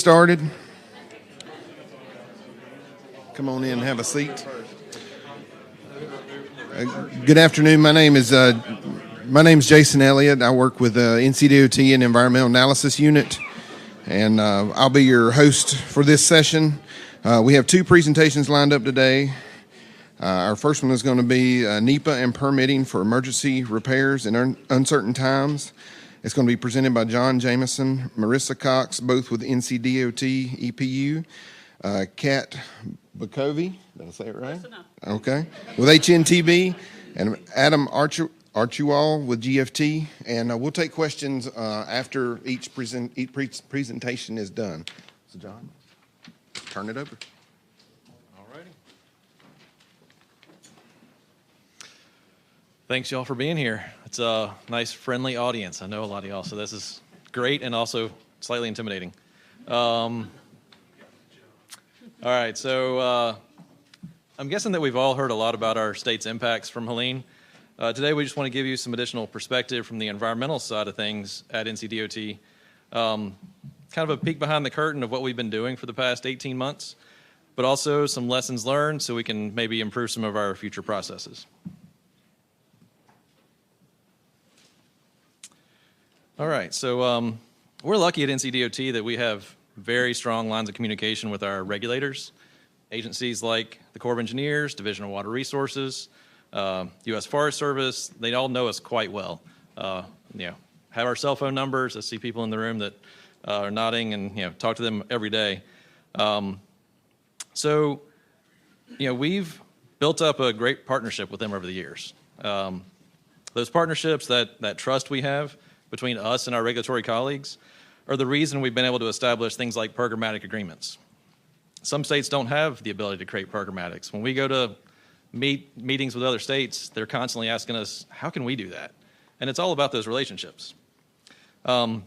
started. Come on in and have a seat. Good afternoon. My name is Jason Elliott. I work with NCDOT and Environmental Analysis Unit, and I'll be your host for this session. We have two presentations lined up today. Our first one is going to be NEPA and permitting for emergency repairs in uncertain times. It's going to be presented by John Jameson, Marissa Cox, both with NCDOT EPU, Kat Bakovi, did I say it right? Okay, with HNTB, and Adam Archewall with GFT, and we'll take questions after each presentation is done. So John, turn it over. Thanks, y'all, for being here. It's a nice, friendly audience. I know a lot of y'all, so this is great and also slightly intimidating. All right, so I'm guessing that we've all heard a lot about our state's impacts from Helene. Today, we just want to give you some additional perspective from the environmental side of things at NCDOT. Kind of a peek behind the curtain of what we've been doing for the past 18 months, but also some lessons learned so we can maybe improve some of our future processes. All right, so we're lucky at NCDOT that we have very strong lines of communication with our regulators, agencies like the Corps of Engineers, Division of Water Resources, U.S. Forest Service. They all know us quite well. Have our cell phone numbers. I see people in the room that are nodding, and talk to them every day. So we've built up a great partnership with them over the years. Those partnerships, that trust we have between us and our regulatory colleagues, are the reason we've been able to establish things like programmatic agreements. Some states don't have the ability to create programmatics. When we go to meetings with other states, they're constantly asking us, how can we do that? And it's all about those relationships. So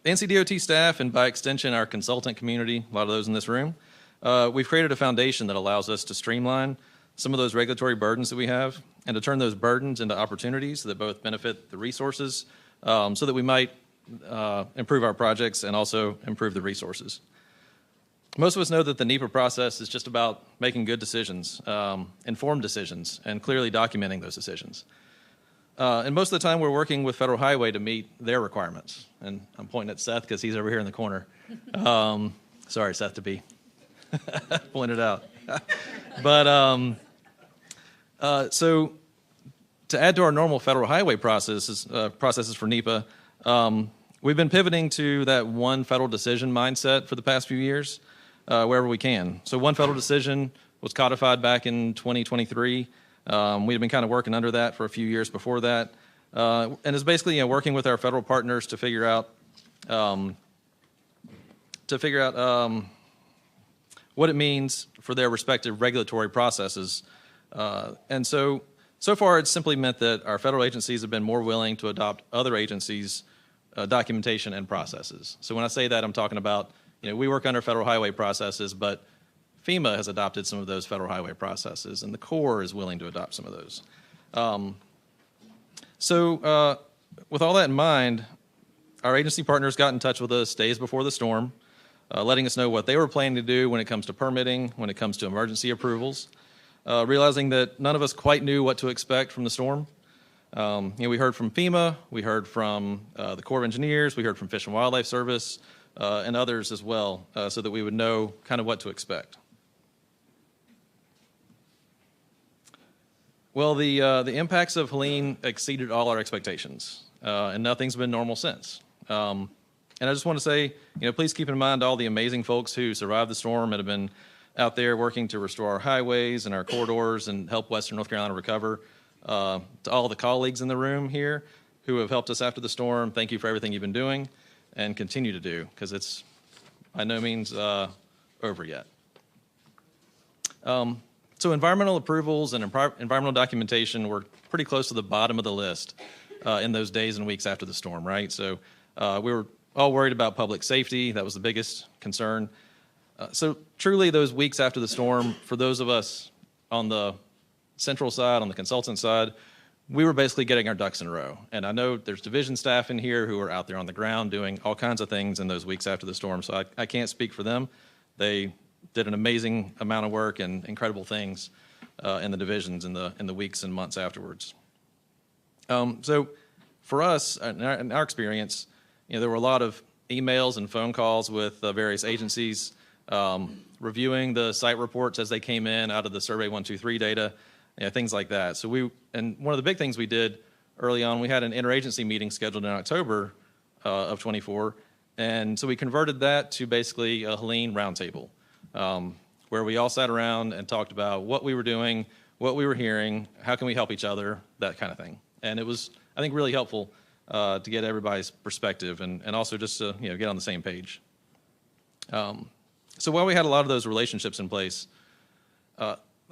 NCDOT staff, and by extension our consultant community, a lot of those in this room, we've created a foundation that allows us to streamline some of those regulatory burdens that we have and to turn those burdens into opportunities that both benefit the resources so that we might improve our projects and also improve the resources. Most of us know that the NEPA process is just about making good decisions, informed decisions, and clearly documenting those decisions. And most of the time we're working with Federal Highway to meet their requirements. And I'm pointing at Seth because he's over here in the corner. Sorry, Seth, to be pointed out. But so to add to our normal Federal Highway processes for NEPA, we've been pivoting to that one federal decision mindset for the past few years, wherever we can. So one federal decision was codified back in 2023. We had been kind of working under that for a few years before that. And it's basically working with our federal partners to figure out what it means for their respective regulatory processes. And so far it's simply meant that our federal agencies have been more willing to adopt other agencies' documentation and processes. So when I say that, I'm talking about, we work under federal highway processes, but FEMA has adopted some of those federal highway processes, and the Corps is willing to adopt some of those. With all that in mind, our agency partners got in touch with us days before the storm, letting us know what they were planning to do when it comes to permitting, when it comes to emergency approvals, realizing that none of us quite knew what to expect from the storm. We heard from FEMA, we heard from the Corps of Engineers, we heard from Fish and Wildlife Service, and others as well, so that we would know kind of what to expect. Well, the impacts of Helene exceeded all our expectations, and nothing's been normal since. And I just want to say, please keep in mind all the amazing folks who survived the storm and have been out there working to restore our highways and our corridors and help Western North Carolina recover. To all the colleagues in the room here who have helped us after the storm, thank you for everything you've been doing and continue to do, because it's by no means over yet. So environmental approvals and environmental documentation were pretty close to the bottom of the list in those days and weeks after the storm, right? So we were all worried about public safety. That was the biggest concern. So truly those weeks after the storm, for those of us on the central side, on the consultant side, we were basically getting our ducks in a row. And I know there's division staff in here who are out there on the ground doing all kinds of things in those weeks after the storm, so I can't speak for them. They did an amazing amount of work and incredible things in the divisions in the weeks and months afterwards. So for us, in our experience, there were a lot of emails and phone calls with various agencies, reviewing the site reports as they came in out of the Survey 123 data, things like that. So and one of the big things we did early on, we had an interagency meeting scheduled in October of 24, and so we converted that to basically a Helene roundtable, where we all sat around and talked about what we were doing, what we were hearing, how can we help each other, that kind of thing. And it was, I think, really helpful to get everybody's perspective and also just to get on the same page. So while we had a lot of those relationships in place,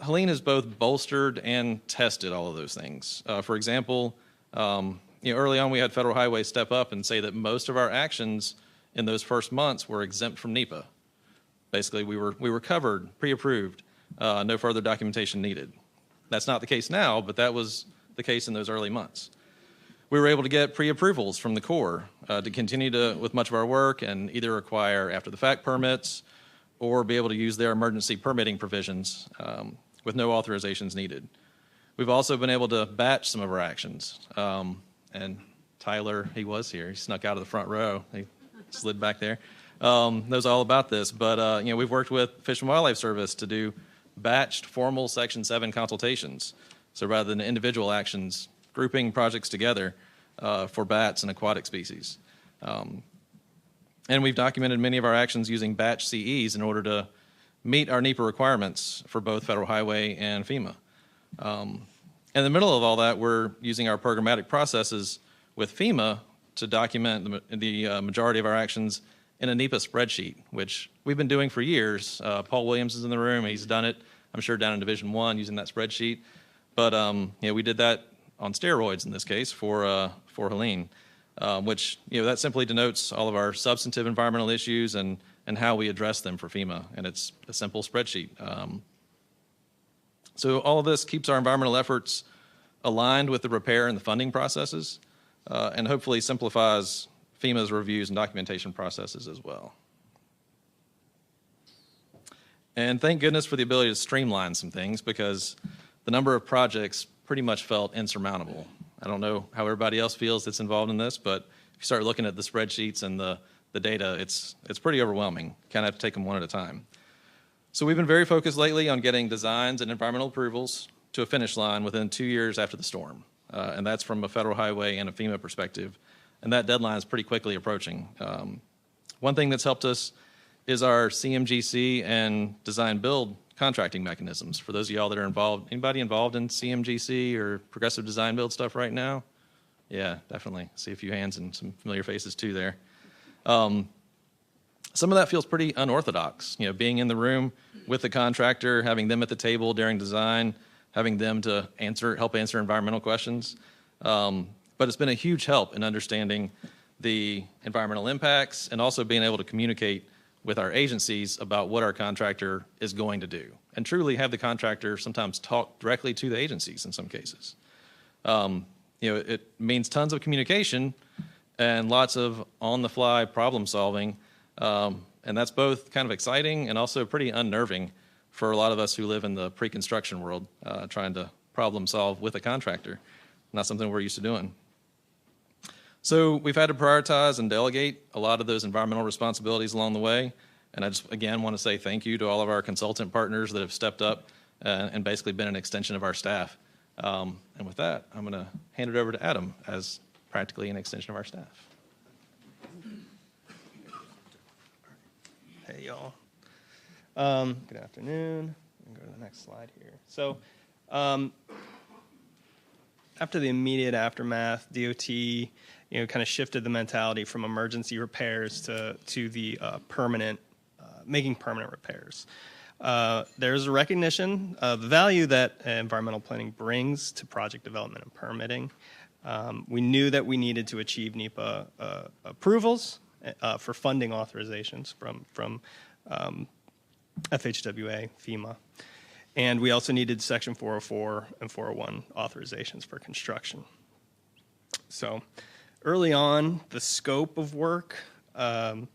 Helene has both bolstered and tested all of those things. For example, early on we had Federal Highway step up and say that most of our actions in those first months were exempt from NEPA. Basically, we were covered, pre-approved, no further documentation needed. That's not the case now, but that was the case in those early months. We were able to get pre-approvals from the Corps to continue with much of our work and either require after-the-fact permits or be able to use their emergency permitting provisions with no authorizations needed. We've also been able to batch some of our actions. And Tyler, he was here. He snuck out of the front row. He slid back there. Knows all about this. But we've worked with Fish and Wildlife Service to do batched formal Section 7 consultations. So rather than individual actions, grouping projects together for bats and aquatic species. And we've documented many of our actions using batch CEs in order to meet our NEPA requirements for both Federal Highway and FEMA. In the middle of all that, we're using our programmatic processes with FEMA to document the majority of our actions in a NEPA spreadsheet, which we've been doing for years. Paul Williams is in the room. He's done it, I'm sure, down in Division 1 using that spreadsheet. But we did that on steroids in this case for Helene, which that simply denotes all of our substantive environmental issues and how we address them for FEMA, and it's a simple spreadsheet. So all of this keeps our environmental efforts aligned with the repair and the funding processes, and hopefully simplifies FEMA's reviews and documentation processes as well. And thank goodness for the ability to streamline some things, because the number of projects pretty much felt insurmountable. I don't know how everybody else feels that's involved in this, but if you start looking at the spreadsheets and the data, it's pretty overwhelming. Kind of have to take them one at a time. So we've been very focused lately on getting designs and environmental approvals to a finish line within 2 years after the storm. And that's from a Federal Highway and a FEMA perspective. And that deadline is pretty quickly approaching. One thing that's helped us is our CMGC and design build contracting mechanisms. For those of y'all that are involved, anybody involved in CMGC or progressive design build stuff right now? Yeah, definitely. See a few hands and some familiar faces too there. Some of that feels pretty unorthodox, being in the room with the contractor, having them at the table during design, having them to help answer environmental questions. But it's been a huge help in understanding the environmental impacts and also being able to communicate with our agencies about what our contractor is going to do, and truly have the contractor sometimes talk directly to the agencies in some cases. It means tons of communication and lots of on-the-fly problem solving, and that's both kind of exciting and also pretty unnerving for a lot of us who live in the pre-construction world, trying to problem solve with a contractor. Not something we're used to doing. So we've had to prioritize and delegate a lot of those environmental responsibilities along the way. And I just, again, want to say thank you to all of our consultant partners that have stepped up and basically been an extension of our staff. And with that, I'm going to hand it over to Adam as practically an extension of our staff. Hey, y'all. Good afternoon. Go to the next slide here. So after the immediate aftermath, DOT kind of shifted the mentality from emergency repairs to the making permanent repairs. There's a recognition of the value that environmental planning brings to project development and permitting. We knew that we needed to achieve NEPA approvals for funding authorizations from FHWA, FEMA. And we also needed Section 404 and 401 authorizations for construction. So early on, the scope of work, the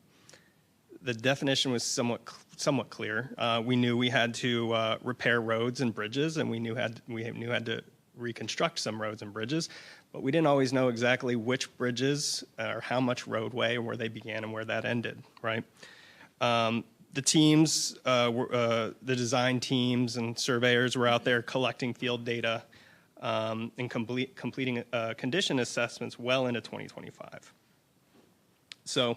definition was somewhat clear. We knew we had to repair roads and bridges, and we knew had to reconstruct some roads and bridges, but we didn't always know exactly which bridges or how much roadway and where they began and where that ended, right? The teams, the design teams and surveyors were out there collecting field data and completing condition assessments well into 2025. So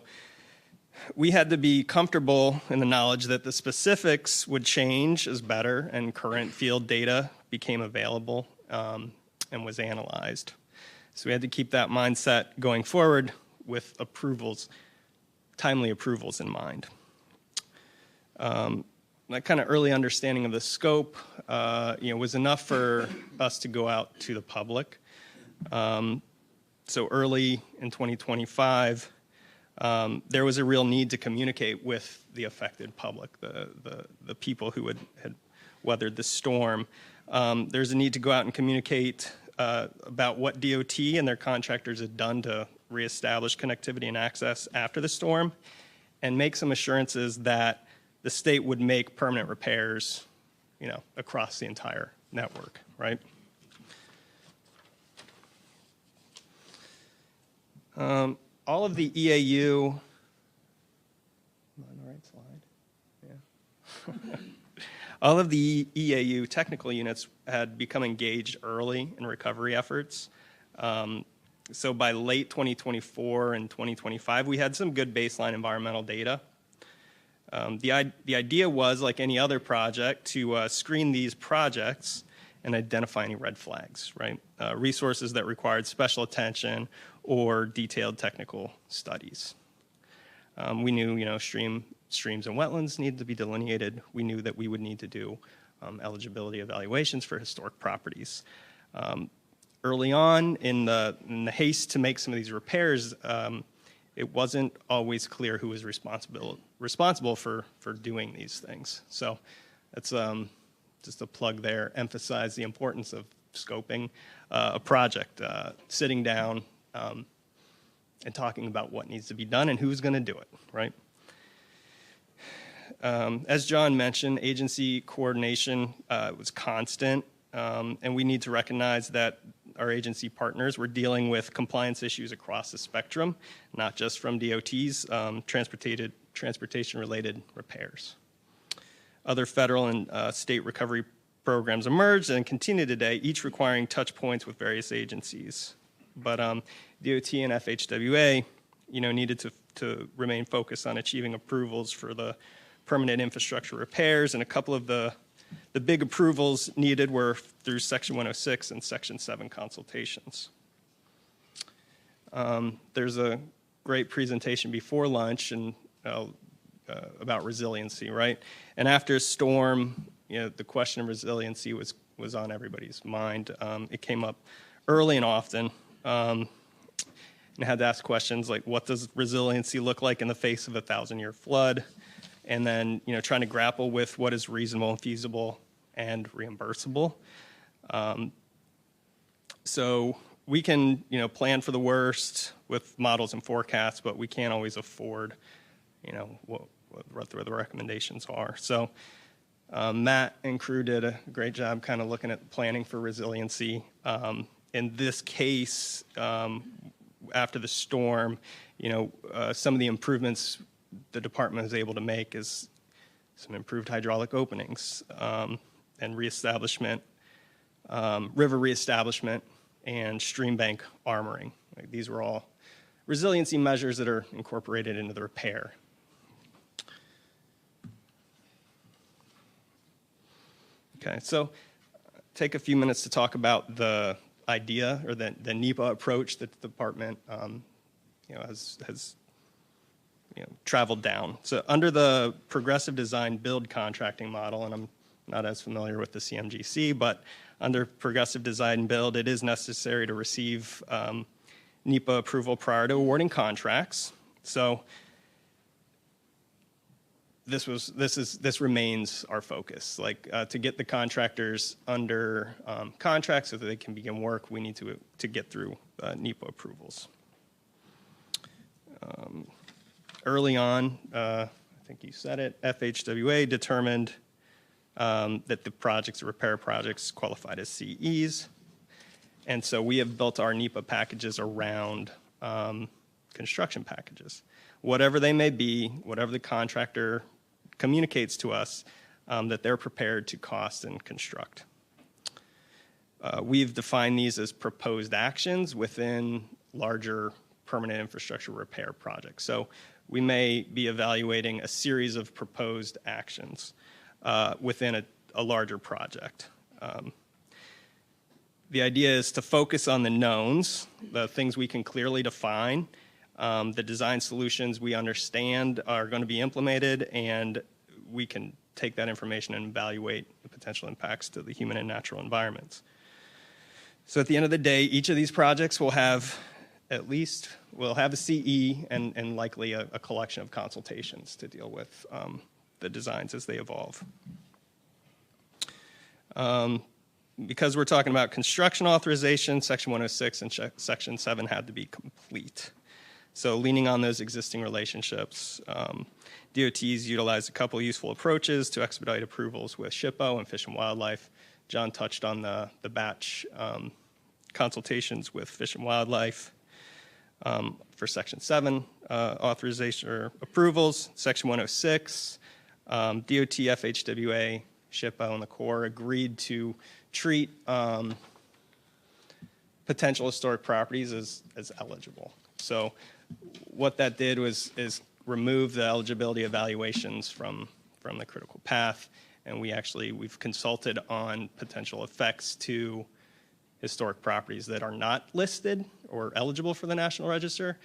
we had to be comfortable in the knowledge that the specifics would change as better and current field data became available and was analyzed. So we had to keep that mindset going forward with timely approvals in mind. That kind of early understanding of the scope, was enough for us to go out to the public. So early in 2025, there was a real need to communicate with the affected public, the people who had weathered the storm. There's a need to go out and communicate about what DOT and their contractors had done to reestablish connectivity and access after the storm, and make some assurances that the state would make permanent repairs, across the entire network, right? All of the EAU, am I on the right slide? Yeah. All of the EAU technical units had become engaged early in recovery efforts. So by late 2024 and 2025, we had some good baseline environmental data. The idea was, like any other project, to screen these projects and identify any red flags, right? Resources that required special attention or detailed technical studies. We knew, streams and wetlands needed to be delineated. We knew that we would need to do eligibility evaluations for historic properties. Early on, in the haste to make some of these repairs, it wasn't always clear who was responsible for doing these things. So that's just a plug there, emphasize the importance of scoping a project, sitting down and talking about what needs to be done and who's going to do it, right? As John mentioned, agency coordination was constant, and we need to recognize that our agency partners were dealing with compliance issues across the spectrum, not just from DOT's transportation-related repairs. Other federal and state recovery programs emerged and continue today, each requiring touch points with various agencies. But DOT and FHWA, needed to remain focused on achieving approvals for the permanent infrastructure repairs, and a couple of the big approvals needed were through Section 106 and Section 7 consultations. There's a great presentation before lunch and about resiliency, right? And after a storm, the question of resiliency was on everybody's mind. It came up early and often, and I had to ask questions like, what does resiliency look like in the face of a 1,000-year flood? And then, trying to grapple with what is reasonable and feasible and reimbursable. So we can, plan for the worst with models and forecasts, but we can't always afford, what the recommendations are. So Matt and crew did a great job kind of looking at planning for resiliency. In this case, after the storm, some of the improvements the department is able to make is some improved hydraulic openings and reestablishment, river reestablishment, and stream bank armoring. These were all resiliency measures that are incorporated into the repair. Okay, so take a few minutes to talk about the idea or the NEPA approach that the department has traveled down. So under the progressive design build contracting model, and I'm not as familiar with the CMGC, but under progressive design build, it is necessary to receive NEPA approval prior to awarding contracts. So this remains our focus. Like to get the contractors under contract so that they can begin work, we need to get through NEPA approvals. Early on, I think you said it, FHWA determined that the projects, repair projects, qualified as CEs. And so we have built our NEPA packages around construction packages. Whatever they may be, whatever the contractor communicates to us, that they're prepared to cost and construct. We've defined these as proposed actions within larger permanent infrastructure repair projects. So we may be evaluating a series of proposed actions within a larger project. The idea is to focus on the knowns, the things we can clearly define, the design solutions we understand are going to be implemented, and we can take that information and evaluate the potential impacts to the human and natural environments. So at the end of the day, each of these projects will have we'll have a CE and likely a collection of consultations to deal with the designs as they evolve. Because we're talking about construction authorization, Section 106 and Section 7 had to be complete. So leaning on those existing relationships, DOTs utilized a couple useful approaches to expedite approvals with SHPO and Fish and Wildlife. John touched on the batch consultations with Fish and Wildlife. For Section 7 authorization or approvals, Section 106, DOT, FHWA, SHPO, and the Corps agreed to treat potential historic properties as eligible. So what that did is remove the eligibility evaluations from the critical path, and we've consulted on potential effects to historic properties that are not listed or eligible for the National Register,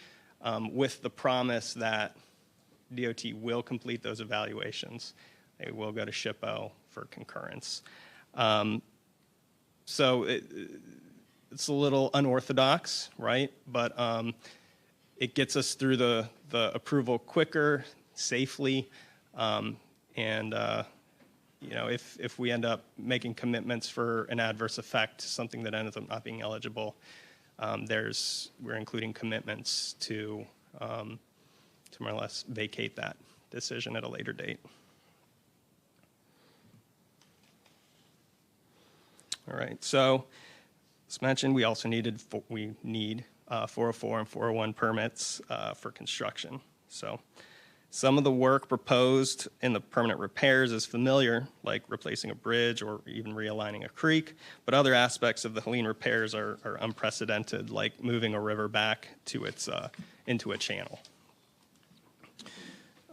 with the promise that DOT will complete those evaluations. They will go to SHPO for concurrence. So it's a little unorthodox, right? But it gets us through the approval quicker, safely, and if we end up making commitments for an adverse effect, something that ends up not being eligible, we're including commitments to more or less vacate that decision at a later date. All right, so as mentioned, we also need 404 and 401 permits for construction. So some of the work proposed in the permanent repairs is familiar, like replacing a bridge or even realigning a creek, but other aspects of the Helene repairs are unprecedented, like moving a river back to into a channel.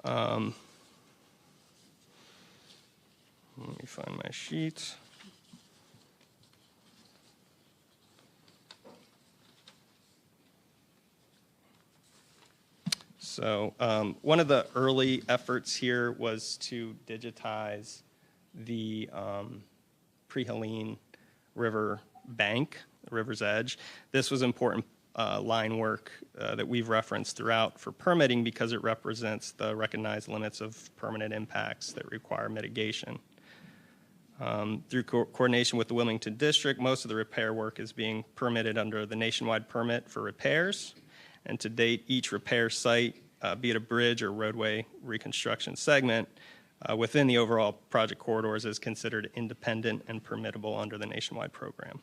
Let me find my sheet. So one of the early efforts here was to digitize the pre-Helene river bank, the river's edge. This was important line work that we've referenced throughout for permitting because it represents the recognized limits of permanent impacts that require mitigation. Through coordination with the Wilmington District, most of the repair work is being permitted under the nationwide permit for repairs. And to date, each repair site, be it a bridge or roadway reconstruction segment, within the overall project corridors is considered independent and permittable under the nationwide program.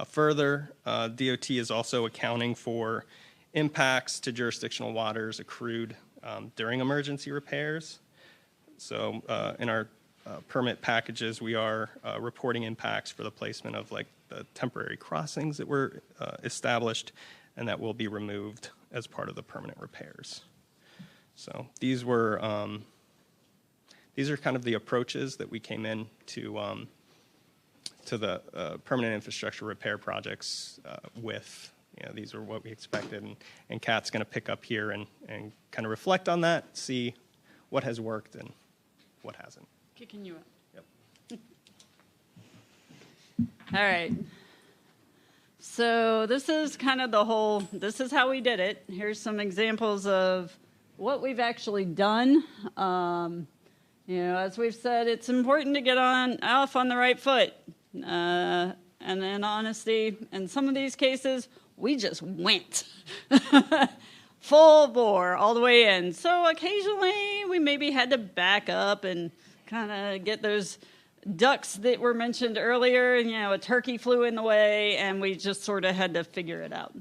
Further, DOT is also accounting for impacts to jurisdictional waters accrued during emergency repairs. So in our permit packages, we are reporting impacts for the placement of like the temporary crossings that were established and that will be removed as part of the permanent repairs. So these are kind of the approaches that we came in to the permanent infrastructure repair projects with. These are what we expected, and Kat's going to pick up here and kind of reflect on that, see what has worked and what hasn't. Kicking you up. Yep. All right. So this is kind of this is how we did it. Here's some examples of what we've actually done. As we've said, it's important to get off on the right foot. And in honesty, in some of these cases, we just went full bore all the way in. So occasionally we maybe had to back up and kind of get those ducks that were mentioned earlier. And, a turkey flew in the way, and we just sort of had to figure it out.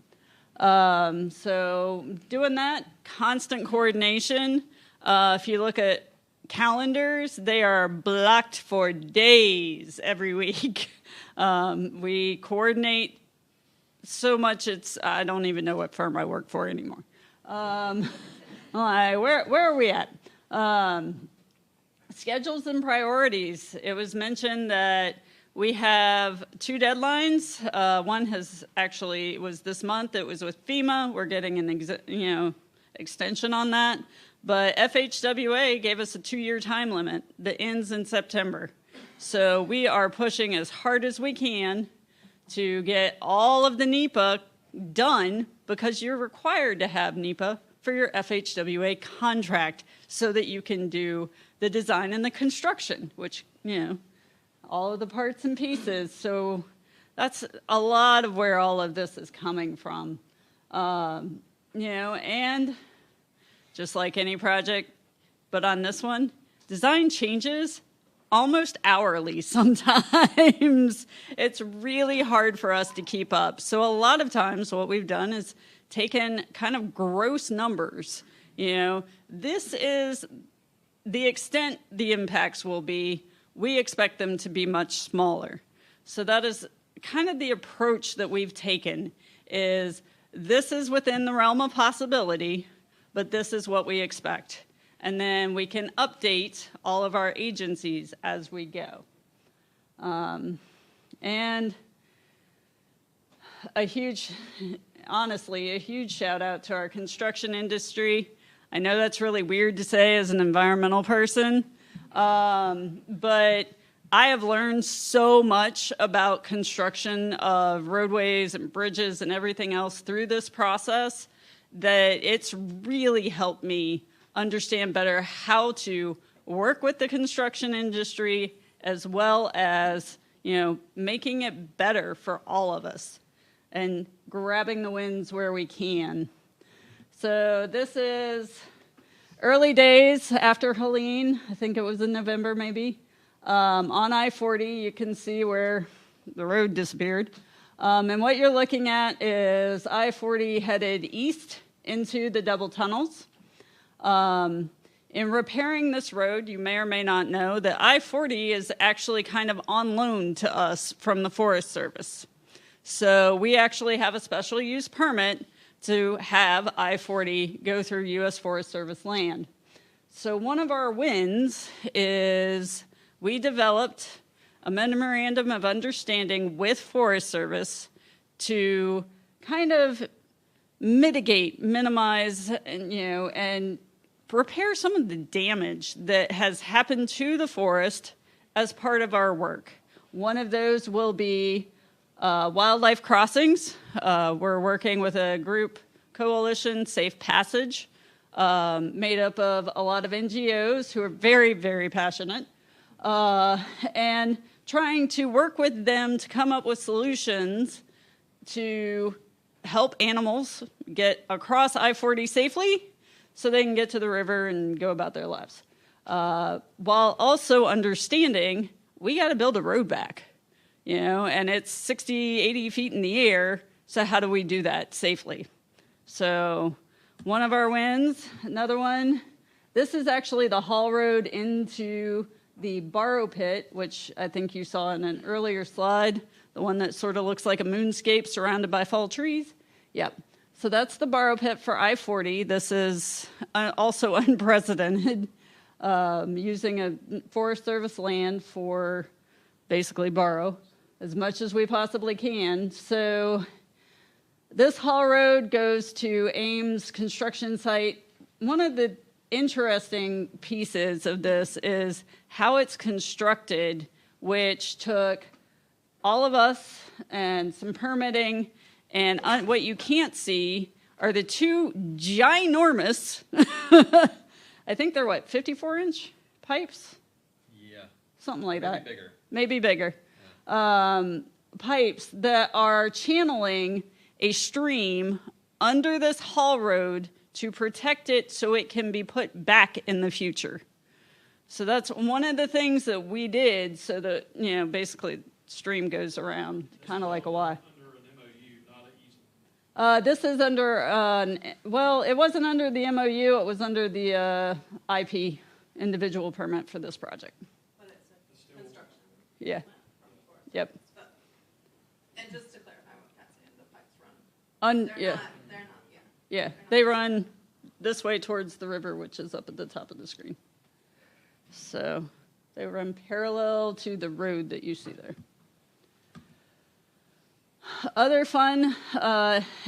So doing that, constant coordination. If you look at calendars, they are blocked for days every week. We coordinate so much, I don't even know what firm I work for anymore. Where are we at? Schedules and priorities. It was mentioned that we have 2 deadlines. One was this month. It was with FEMA. We're getting an extension on that. But FHWA gave us a 2-year time limit that ends in September. So we are pushing as hard as we can to get all of the NEPA done, because you're required to have NEPA for your FHWA contract so that you can do the design and the construction, which, all of the parts and pieces. So that's a lot of where all of this is coming from. And just like any project, but on this one, design changes almost hourly sometimes. It's really hard for us to keep up. So a lot of times what we've done is taken kind of gross numbers. This is the extent the impacts will be. We expect them to be much smaller. So that is kind of the approach that we've taken, is this is within the realm of possibility, but this is what we expect. And then we can update all of our agencies as we go. And a huge shout out to our construction industry. I know that's really weird to say as an environmental person, but I have learned so much about construction of roadways and bridges and everything else through this process that it's really helped me understand better how to work with the construction industry, as well as, making it better for all of us and grabbing the wins where we can. So this is early days after Helene. I think it was in November maybe. On I-40, you can see where the road disappeared. And what you're looking at is I-40 headed east into the double tunnels. In repairing this road, you may or may not know that I-40 is actually kind of on loan to us from the Forest Service. So we actually have a special use permit to have I-40 go through U.S. Forest Service land. So one of our wins is we developed a memorandum of understanding with Forest Service to kind of minimize, and repair some of the damage that has happened to the forest as part of our work. One of those will be wildlife crossings. We're working with a group coalition, Safe Passage, made up of a lot of NGOs who are very, very passionate, and trying to work with them to come up with solutions to help animals get across I-40 safely so they can get to the river and go about their lives. While also understanding we got to build a road back, and it's 60, 80 feet in the air, so how do we do that safely? So one of our wins, another one, this is actually the haul road into the borrow pit, which I think you saw in an earlier slide, the one that sort of looks like a moonscape surrounded by fall trees. Yep. So that's the borrow pit for I-40. This is also unprecedented, using a Forest Service land for basically borrow as much as we possibly can. So this haul road goes to Ames construction site. One of the interesting pieces of this is how it's constructed, which took all of us and some permitting. And what you can't see are the two ginormous, I think they're 54-inch pipes? Yeah. Something like that. Bigger. Maybe bigger. Pipes that are channeling a stream under this haul road to protect it so it can be put back in the future. So that's one of the things that we did so that, basically stream goes around, kind of like a Y. This is under, it wasn't under the MOU, it was under the IP, individual permit for this project. But it's a construction. Yeah. Yep. And just to clarify what Pat's saying, the pipes run. They're not, Yeah, they run this way towards the river, which is up at the top of the screen. So they run parallel to the road that you see there. Other fun,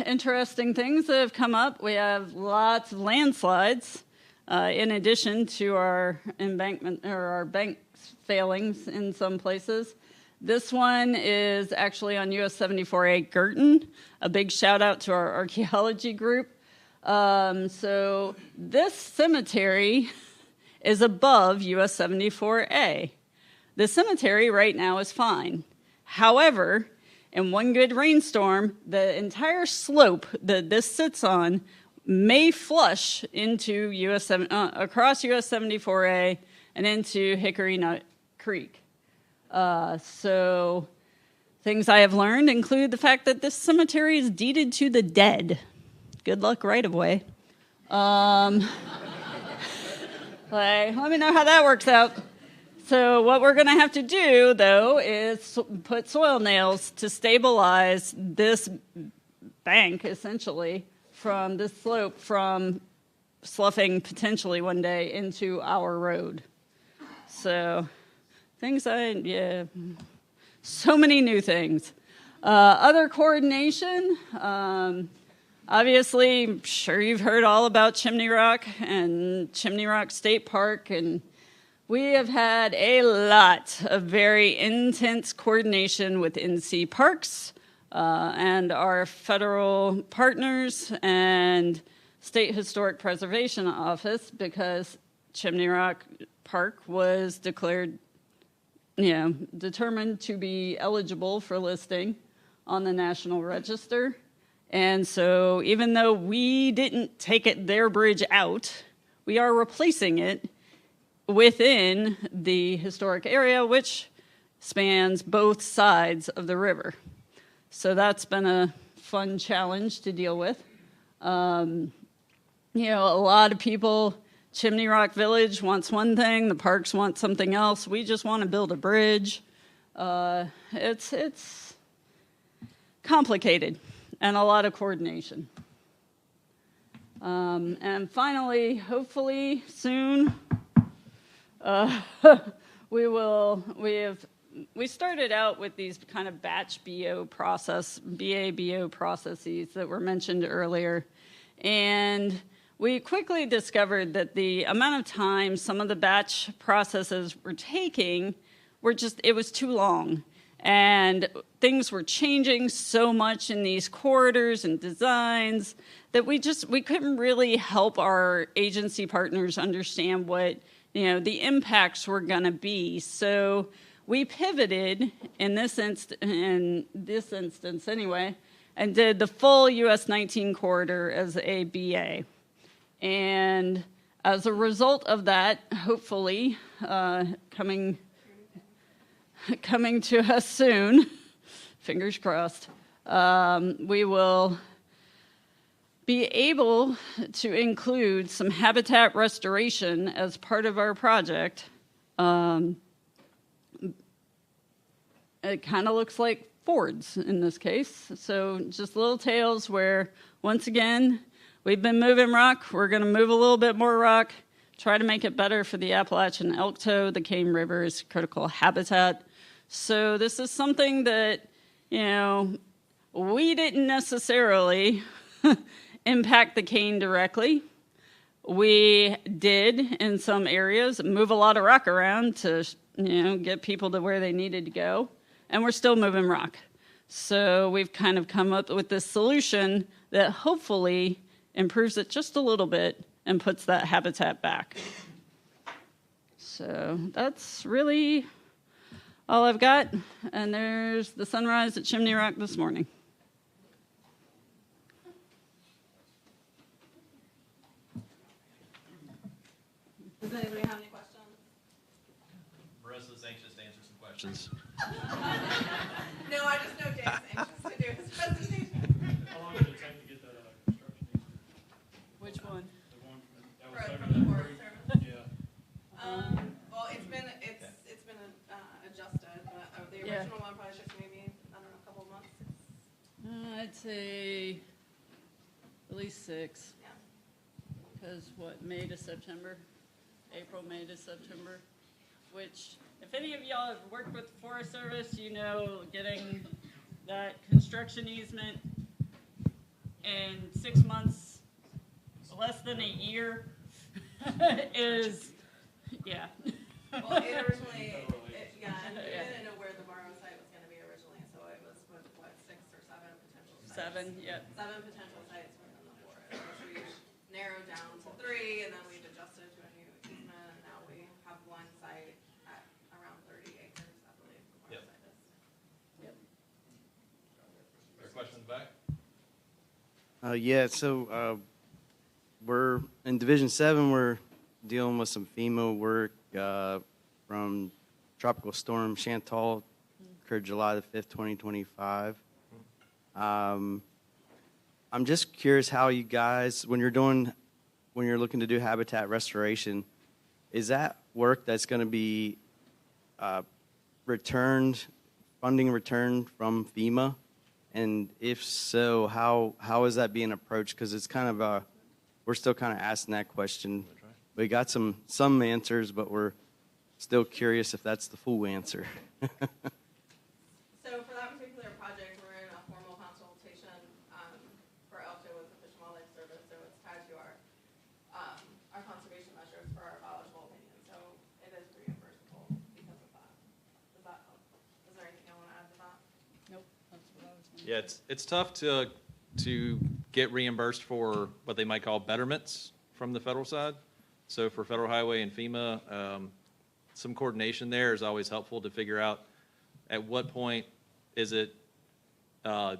interesting things that have come up. We have lots of landslides in addition to our embankment or our bank failings in some places. This one is actually on US 74A Girton. A big shout out to our archaeology group. So this cemetery is above US 74A. The cemetery right now is fine. However, in one good rainstorm, the entire slope that this sits on may flush into across US 74A and into Hickory Nut Creek. So things I have learned include the fact that this cemetery is deeded to the dead. Good luck right of way. Let me know how that works out. So what we're going to have to do, though, is put soil nails to stabilize this bank, essentially, from this slope from sloughing potentially one day into our road. So so many new things. Other coordination, obviously, I'm sure you've heard all about Chimney Rock and Chimney Rock State Park, and we have had a lot of very intense coordination with NC Parks and our federal partners and State Historic Preservation Office because Chimney Rock Park was declared, determined to be eligible for listing on the National Register. And so even though we didn't take their bridge out, we are replacing it within the historic area, which spans both sides of the river. So that's been a fun challenge to deal with. A lot of people, Chimney Rock Village wants one thing, the parks want something else. We just want to build a bridge. It's complicated and a lot of coordination. And finally, hopefully soon, we started out with these kind of batch BO processes that were mentioned earlier. And we quickly discovered that the amount of time some of the batch processes were taking it was too long. And things were changing so much in these corridors and designs that we couldn't really help our agency partners understand what the impacts were going to be. So we pivoted in this instance anyway, and did the full US 19 corridor as a BA. And as a result of that, hopefully coming to us soon, fingers crossed, we will be able to include some habitat restoration as part of our project. It kind of looks like fords in this case. So just little tails where, once again, we've been moving rock. We're going to move a little bit more rock, try to make it better for the Appalachian elk toe. The Cane River is critical habitat. So this is something that, we didn't necessarily impact the cane directly. We did, in some areas, move a lot of rock around to, get people to where they needed to go. And we're still moving rock. So we've kind of come up with this solution that hopefully improves it just a little bit and puts that habitat back. So that's really all I've got. And there's the sunrise at Chimney Rock this morning. Does anybody have any questions? Marissa's anxious to answer some questions. No, I just know Dave's anxious to do his presentation. How long did it take to get that construction easement? Which one? The one that was For- over From the that Forest creek? Service. Yeah. Well, it's been adjusted, but the Yeah. original one probably took maybe, I don't know, a couple of months. I'd say at least 6. Yeah. Because what, May to September? April, May to September? Which, if any of y'all have worked with the Forest Service, you know getting that construction easement in 6 months, less than a year, is, yeah. Well, it originally, yeah, and we didn't know where the borrow site was gonna be originally, so it was with, what, 6 or 7 potential sites? 7, yeah. 7 potential sites within the forest, which we narrowed down to 3, and then we've adjusted to a new easement, and now we have one site at around 30 acres, I believe, the borrow Yep. site is. Yep. Is there a question in the back? We're in Division 7. We're dealing with some FEMA work from Tropical Storm Chantal, occurred July the 5th, 2025. I'm just curious how you guys, when you're looking to do habitat restoration, is that work that's going to be funding returned from FEMA? And if so, how is that being approached? Because it's kind of we're still kind of asking that question. We got some answers, but we're still curious if that's the full answer. So for that particular project, we're in a formal consultation for ELCO with the Fish and Wildlife Service, so it's tied to our conservation measures for our biological opinion. So it is reimbursable because of that. Does that help? Is there anything you want to add to that? Nope, that's what I was going to Yeah, it's tough to get reimbursed for what they might call betterments from the federal side. So for Federal Highway and FEMA, some coordination there is always helpful to figure out at what point is it a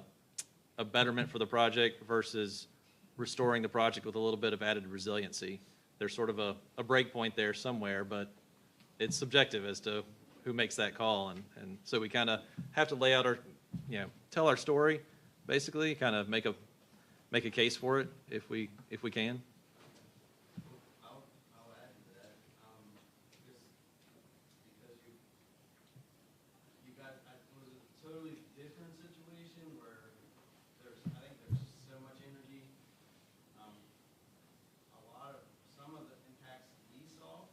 betterment for the project versus restoring the project with a little bit of added resiliency. There's sort of a break point there somewhere, but it's subjective as to who makes that call. And so we kind of have to lay out tell our story, basically, kind of make a case for it if we can. I'll add to that. Because you got, it was a totally different situation where I think there's so much energy. Some of the impacts we saw,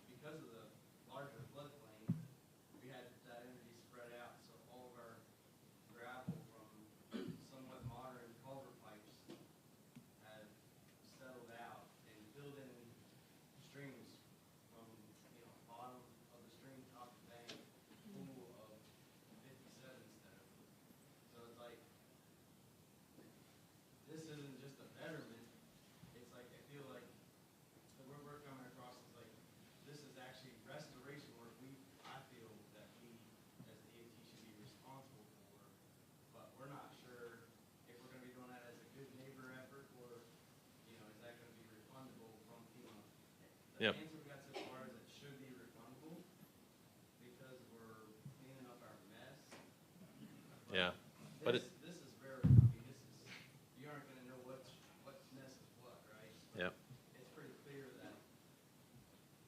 because of the larger floodplain, we had that energy spread out, so all of our gravel from somewhat modern culvert pipes had settled out and filled in streams from, bottom of the stream, top of the bank, pool of 57 instead of. So it's like, this isn't just a betterment, it's like, I feel like, the word we're coming across is like, this is actually restoration work I feel that we, as the DOT, should be responsible for, but we're not sure if we're gonna be doing that as a good neighbor effort, or, is that gonna be refundable from FEMA? The Yep. answer we got so far is it should be refundable, because we're cleaning up our mess. Yeah, but This is very, you aren't gonna know what's mess is what, right? yeah. It's pretty clear that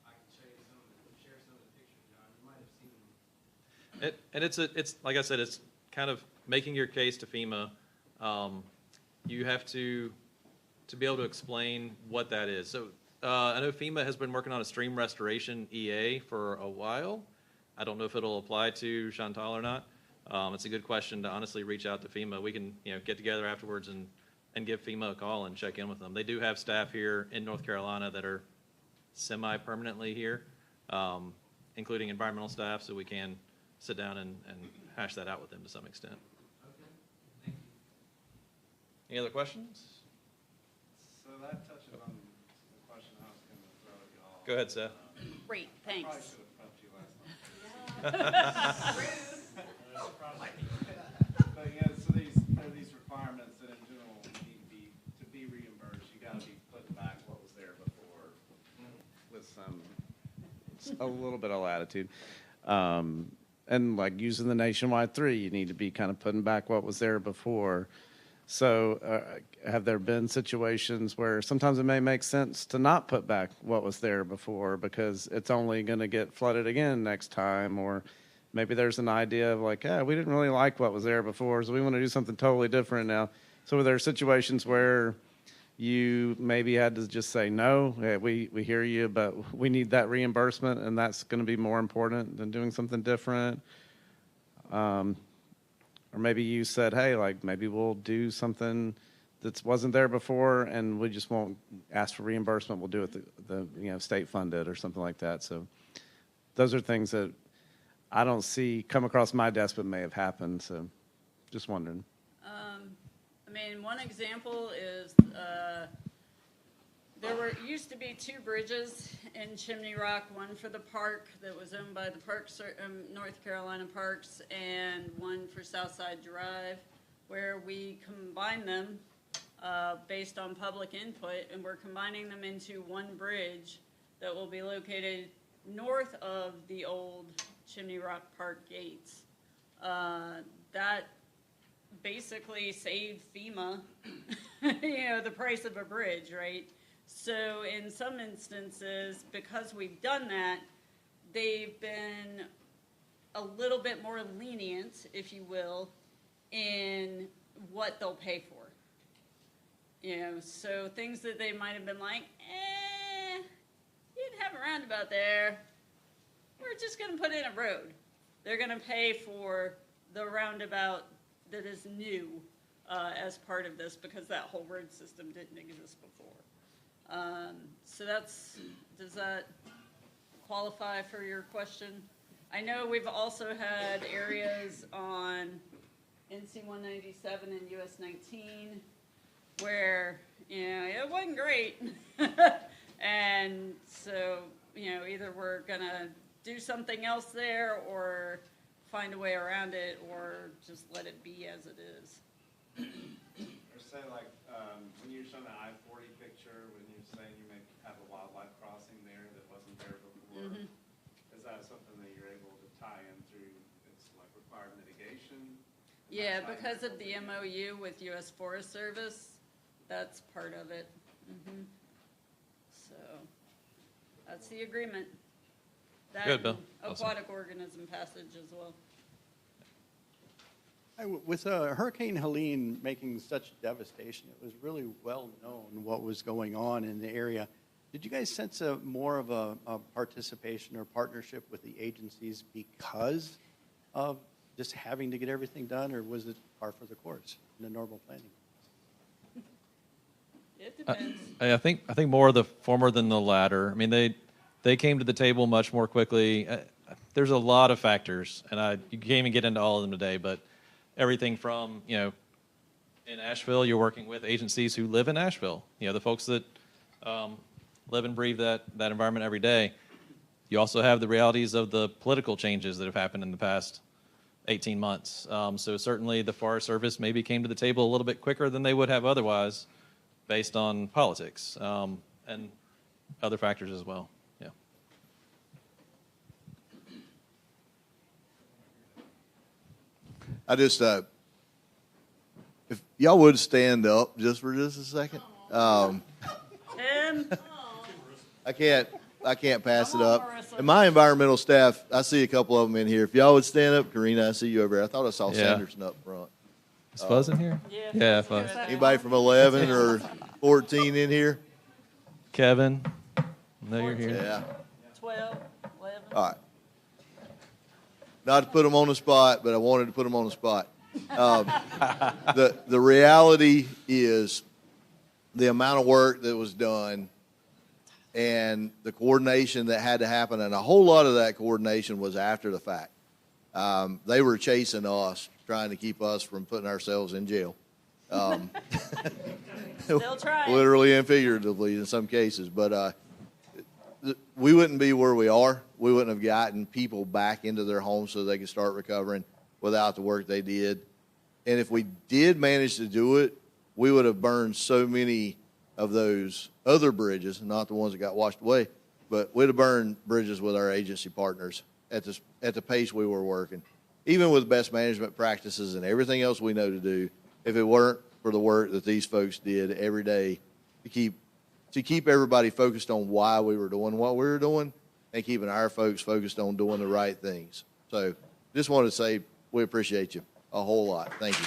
I can share some of the pictures, John. You might have seen them. And it's like I said, it's kind of making your case to FEMA. You have to be able to explain what that is. So I know FEMA has been working on a stream restoration EA for a while. I don't know if it'll apply to Chantal or not. It's a good question to honestly reach out to FEMA. We can get together afterwards and give FEMA a call and check in with them. They do have staff here in North Carolina that are semi-permanently here, including environmental staff, so we can sit down and hash that out with them to some extent. Okay, thank you. Any other questions? So that touches on the question I was going to throw at y'all. Go ahead, Seth. Great, Probably thanks. should have prepped you last night. But yeah, so there are these requirements that in general need to be reimbursed, you gotta be putting back what was there before with a little bit of latitude. And like using the Nationwide 3, you need to be kind of putting back what was there before. So have there been situations where sometimes it may make sense to not put back what was there before because it's only going to get flooded again next time? Or maybe there's an idea of like, we didn't really like what was there before, so we want to do something totally different now. So are there situations where you maybe had to just say, no, we hear you, but we need that reimbursement, and that's going to be more important than doing something different? Or maybe you said, hey, like maybe we'll do something that wasn't there before, and we just won't ask for reimbursement. We'll do it the state funded or something like that. So those are things that I don't see come across my desk, but may have happened. So just wondering. One example is there used to be 2 bridges in Chimney Rock, one for the park that was owned by the North Carolina Parks, and one for Southside Drive, where we combined them based on public input, and we're combining them into one bridge that will be located north of the old Chimney Rock Park gates. That basically saved FEMA, the price of a bridge, right? So in some instances, because we've done that, they've been a little bit more lenient, if you will, in what they'll pay for. So things that they might have been like, you didn't have a roundabout there, we're just going to put in a road. They're going to pay for the roundabout that is new as part of this because that whole road system didn't exist before. So does that qualify for your question? I know we've also had areas on NC 197 and US 19 where, it wasn't great. And so, either we're gonna do something else there or find a way around it or just let it be as it is. Or say like, when you're showing the I-40 picture, when you're saying you may have a wildlife crossing there that wasn't there before, is that something that you're able to tie in through, it's like required mitigation? Yeah, because of the MOU with U.S. Forest Service, that's part of it. So that's the agreement. That Good, Bill. and Awesome. aquatic organism passage as well. With Hurricane Helene making such devastation, it was really well known what was going on in the area. Did you guys sense more of a participation or partnership with the agencies because of just having to get everything done, or was it par for the course in the normal planning? It depends. I think more of the former than the latter. They came to the table much more quickly. There's a lot of factors, and you can't even get into all of them today, but everything from, in Asheville, you're working with agencies who live in Asheville, the folks that live and breathe that environment every day. You also have the realities of the political changes that have happened in the past 18 months. So certainly the Forest Service maybe came to the table a little bit quicker than they would have otherwise based on politics and other factors as well. Yeah. I just, if y'all would stand up just for just a second. Tim? I can't pass Come it on, up. Marissa. And my environmental staff, I see a couple of them in here. If y'all would stand up, Karina, I see you over there. I thought I saw Yeah. Sanderson up front. Is Fuzz in here? Yeah, Fuzz. Anybody from 11 or 14 in here? Kevin, I know you're here. Yeah. 12, 11. All right. Not to put them on the spot, but I wanted to put them on the spot. The reality is the amount of work that was done and the coordination that had to happen, and a whole lot of that coordination was after the fact. They were chasing us, trying to keep us from putting ourselves in jail. Still trying. literally and figuratively in some cases. But we wouldn't be where we are. We wouldn't have gotten people back into their homes so they could start recovering without the work they did. And if we did manage to do it, we would have burned so many of those other bridges, not the ones that got washed away, but we'd have burned bridges with our agency partners at the pace we were working. Even with best management practices and everything else we know to do, if it weren't for the work that these folks did every day to keep everybody focused on why we were doing what we were doing and keeping our folks focused on doing the right things. So just wanted to say we appreciate you a whole lot. Thank you.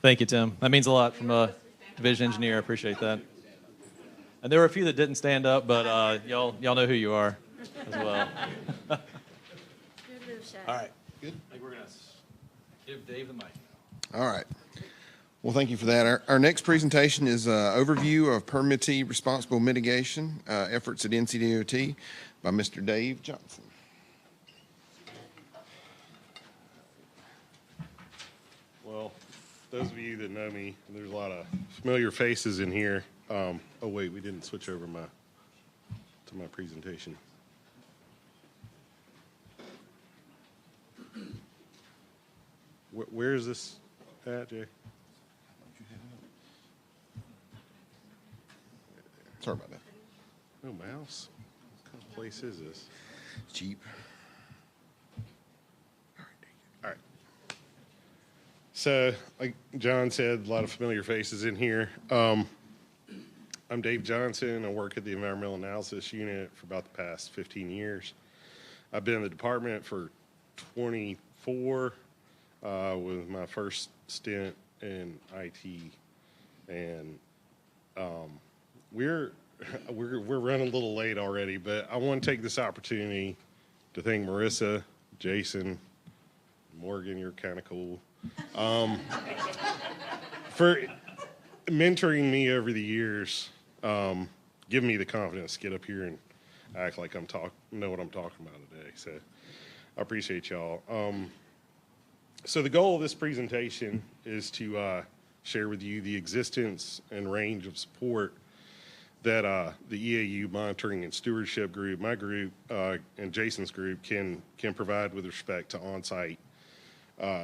Thank you, Tim. That means a lot from a division engineer. I appreciate that. And there were a few that didn't stand up, but y'all know who you are as well. All right. Good. I think we're going to give Dave the mic. All right. Well, thank you for that. Our next presentation is an overview of permittee responsible mitigation efforts at NCDOT by Mr. Dave Johnson. Well, those of you that know me, there's a lot of familiar faces in here. Oh wait, we didn't switch over to my presentation. Where is this at, Jay? Sorry about that. No mouse. What kind of place is this? Cheap. All right. So, like John said, a lot of familiar faces in here. I'm Dave Johnson. I work at the Environmental Analysis Unit for about the past 15 years. I've been in the department for 24, with my first stint in IT. And we're running a little late already, but I want to take this opportunity to thank Marissa, Jason, Morgan, you're kind of cool, for mentoring me over the years, giving me the confidence to get up here and act like know what I'm talking about today. So I appreciate y'all. So the goal of this presentation is to share with you the existence and range of support that the EAU Monitoring and Stewardship Group, my group, and Jason's group can provide with respect to on-site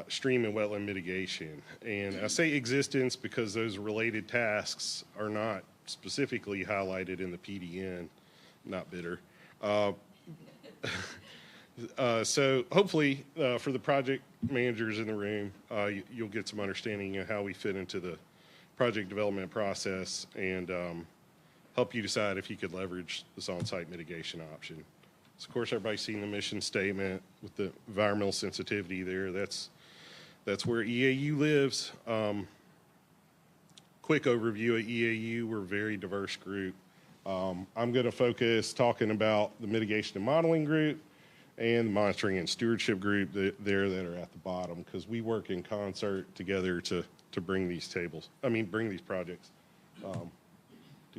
stream and wetland mitigation. And I say existence because those related tasks are not specifically highlighted in the PDN, not bitter. So hopefully for the project managers in the room, you'll get some understanding of how we fit into the project development process and help you decide if you could leverage this on-site mitigation option. So of course, everybody's seen the mission statement with the environmental sensitivity there. That's where EAU lives. Quick overview of EAU, we're a very diverse group. I'm going to focus talking about the mitigation and modeling group and the monitoring and stewardship group that are at the bottom, because we work in concert together to bring these projects to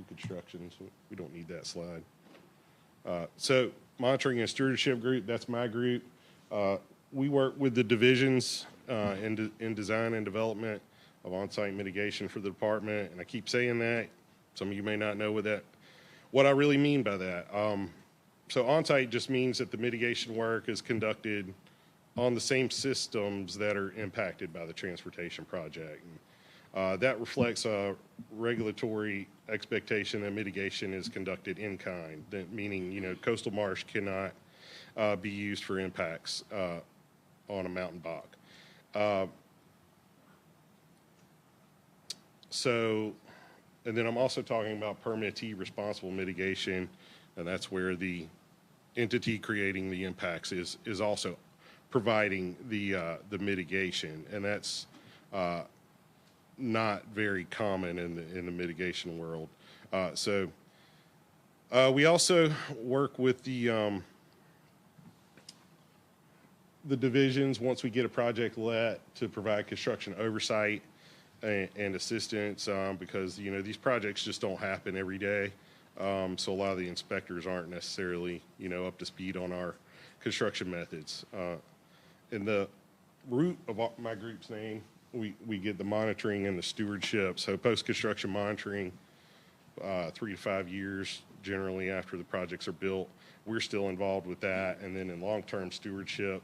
construction. So we don't need that slide. So monitoring and stewardship group, that's my group. We work with the divisions in design and development of on-site mitigation for the department, and I keep saying that. Some of you may not know what I really mean by that. So on-site just means that the mitigation work is conducted on the same systems that are impacted by the transportation project. And, that reflects a regulatory expectation that mitigation is conducted in kind, meaning, coastal marsh cannot be used for impacts on a mountain bog. And then I'm also talking about permittee responsible mitigation, and that's where the entity creating the impacts is also providing the mitigation, and that's not very common in the mitigation world. We also work with the divisions once we get a project let to provide construction oversight and assistance, because these projects just don't happen every day. So a lot of the inspectors aren't necessarily, up to speed on our construction methods. In the root of my group's name, we get the monitoring and the stewardship. So post-construction monitoring, 3 to 5 years generally after the projects are built. We're still involved with that. And then in long-term stewardship,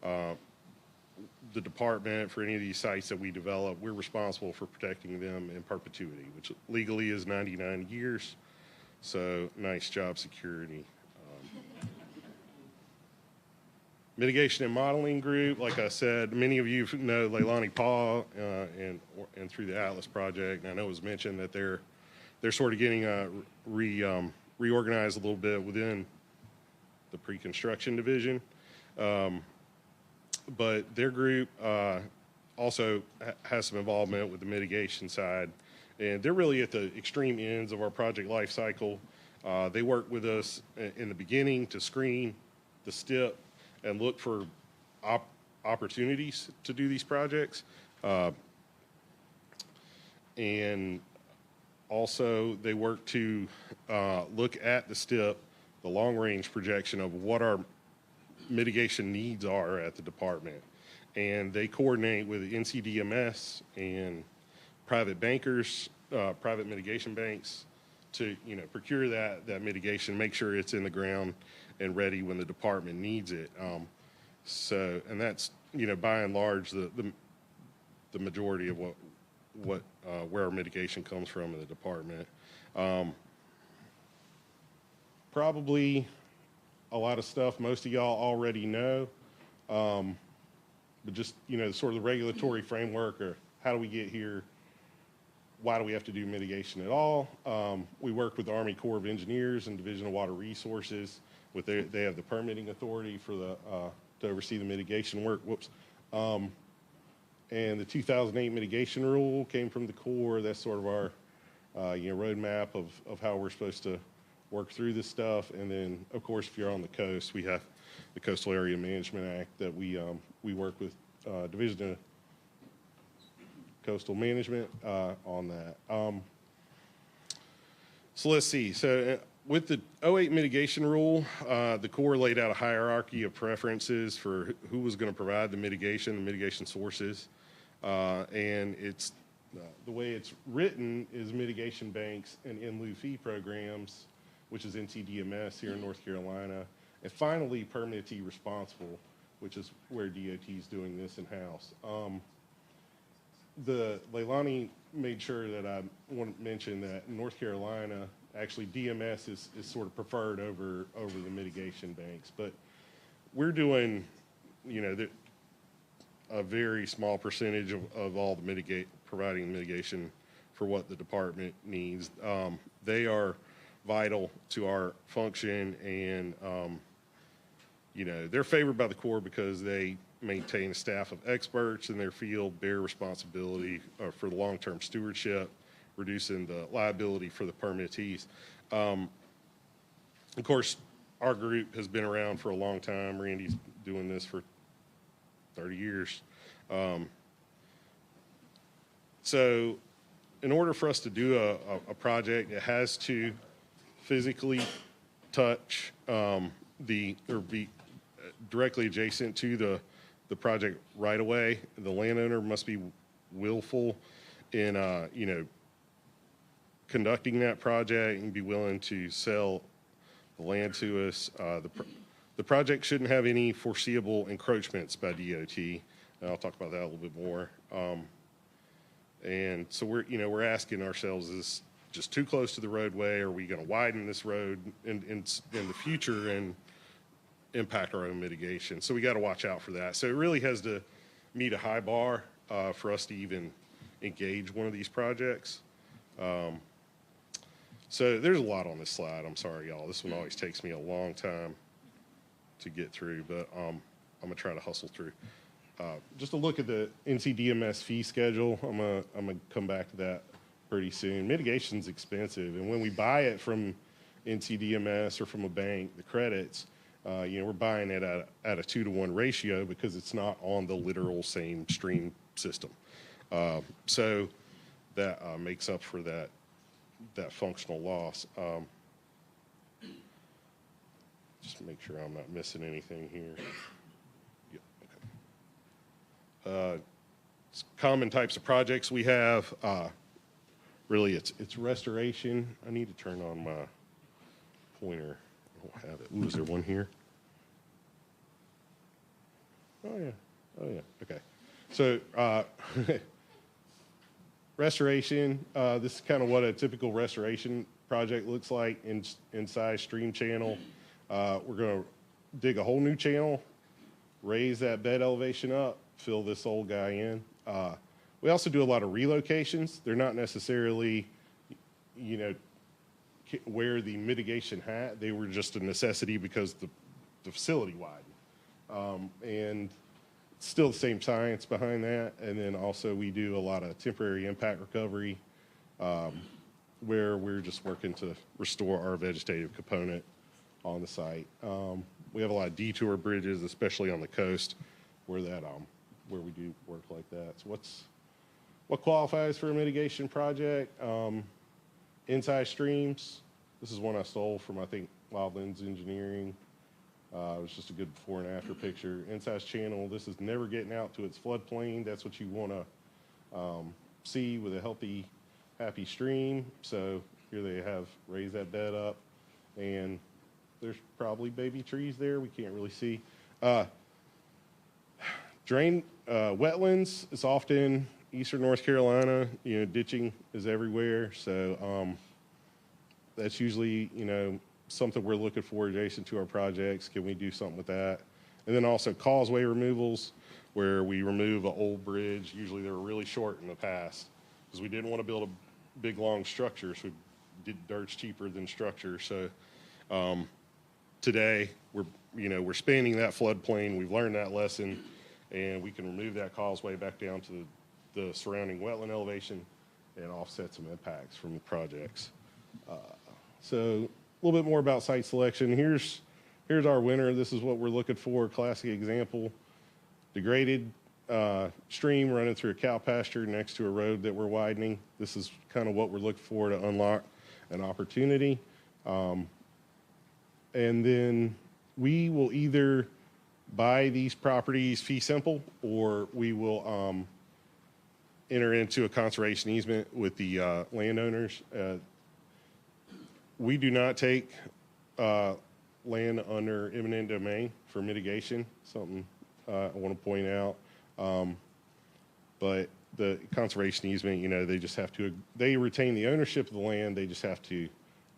the department, for any of these sites that we develop, we're responsible for protecting them in perpetuity, which legally is 99 years. So nice job security. Mitigation and modeling group, like I said, many of you know Leilani Paw and through the Atlas project. And I know it was mentioned that they're sort of getting reorganized a little bit within the pre-construction division. But their group also has some involvement with the mitigation side. And they're really at the extreme ends of our project life cycle. They work with us in the beginning to screen the STIP and look for opportunities to do these projects. And also they work to look at the STIP, the long-range projection of what our mitigation needs are at the department. And they coordinate with NCDMS and private bankers, private mitigation banks to, procure that mitigation, make sure it's in the ground and ready when the department needs it. And that's, by and large, the majority of where our mitigation comes from in the department. Probably a lot of stuff most of y'all already know, but just, sort of the regulatory framework, or how do we get here? Why do we have to do mitigation at all? We work with the Army Corps of Engineers and Division of Water Resources. They have the permitting authority for to oversee the mitigation work. And the 2008 mitigation rule came from the Corps. That's sort of our roadmap of how we're supposed to work through this stuff. And then, of course, if you're on the coast, we have the Coastal Area Management Act that we work with Division of Coastal Management on that. So let's see. So with the 08 mitigation rule, the Corps laid out a hierarchy of preferences for who was going to provide the mitigation sources. And it's the way it's written is mitigation banks and in lieu fee programs, which is NCDMS here in North Carolina. And finally, Permittee responsible, which is where DOT is doing this in-house. Leilani made sure that I want to mention that in North Carolina, actually DMS is sort of preferred over the mitigation banks. But we're doing, a very small percentage of all the providing mitigation for what the department needs. They are vital to our function, and they're favored by the Corps because they maintain a staff of experts in their field, bear responsibility for the long-term stewardship, reducing the liability for the permittees. Of course, our group has been around for a long time. Randy's doing this for 30 years. So in order for us to do a project, it has to physically touch or be directly adjacent to the project right away. The landowner must be willful in conducting that project and be willing to sell the land to us. The project shouldn't have any foreseeable encroachments by DOT. And I'll talk about that a little bit more. And so we're asking ourselves, is this just too close to the roadway? Are we going to widen this road in the future and impact our own mitigation? So we got to watch out for that. So it really has to meet a high bar for us to even engage one of these projects. So there's a lot on this slide. I'm sorry, y'all. This one always takes me a long time to get through, but I'm gonna try to hustle through. Just a look at the NCDMS fee schedule. I'm gonna come back to that pretty soon. Mitigation's expensive, and when we buy it from NCDMS or from a bank, the credits, we're buying it at a 2-to-1 ratio because it's not on the literal same stream system. So that makes up for that functional loss. Just make sure I'm not missing anything here. Yep, okay. Common types of projects we have. Really, it's restoration. I need to turn on my pointer. I don't have it. Ooh, is there one here? Oh yeah. Okay. So restoration. This is kind of what a typical restoration project looks like inside stream channel. We're going to dig a whole new channel, raise that bed elevation up, fill this old guy in. We also do a lot of relocations. They're not necessarily, where the mitigation had. They were just a necessity because the facility widened. And still the same science behind that. And then also we do a lot of temporary impact recovery, where we're just working to restore our vegetative component on the site. We have a lot of detour bridges, especially on the coast, where we do work like that. So what qualifies for a mitigation project? Inside streams. This is one I stole from, I think, Wildlands Engineering. It was just a good before and after picture. Inside channel, this is never getting out to its floodplain. That's what you want to see with a healthy, happy stream. So here they have raised that bed up, and there's probably baby trees there. We can't really see. Wetlands is often eastern North Carolina. Ditching is everywhere. So that's usually, something we're looking for adjacent to our projects. Can we do something with that? And then also causeway removals, where we remove an old bridge. Usually they were really short in the past because we didn't want to build a big, long structure. So we did dirt's cheaper than structure. So today we're spanning that floodplain. We've learned that lesson, and we can remove that causeway back down to the surrounding wetland elevation and offset some impacts from the projects. So a little bit more about site selection. Here's our winner. This is what we're looking for. Classic example: degraded stream running through a cow pasture next to a road that we're widening. This is kind of what we're looking for to unlock an opportunity. And then we will either buy these properties fee simple, or we will enter into a conservation easement with the landowners. We do not take land under eminent domain for mitigation, something I want to point out. But the conservation easement, they just have to, they retain the ownership of the land. They just have to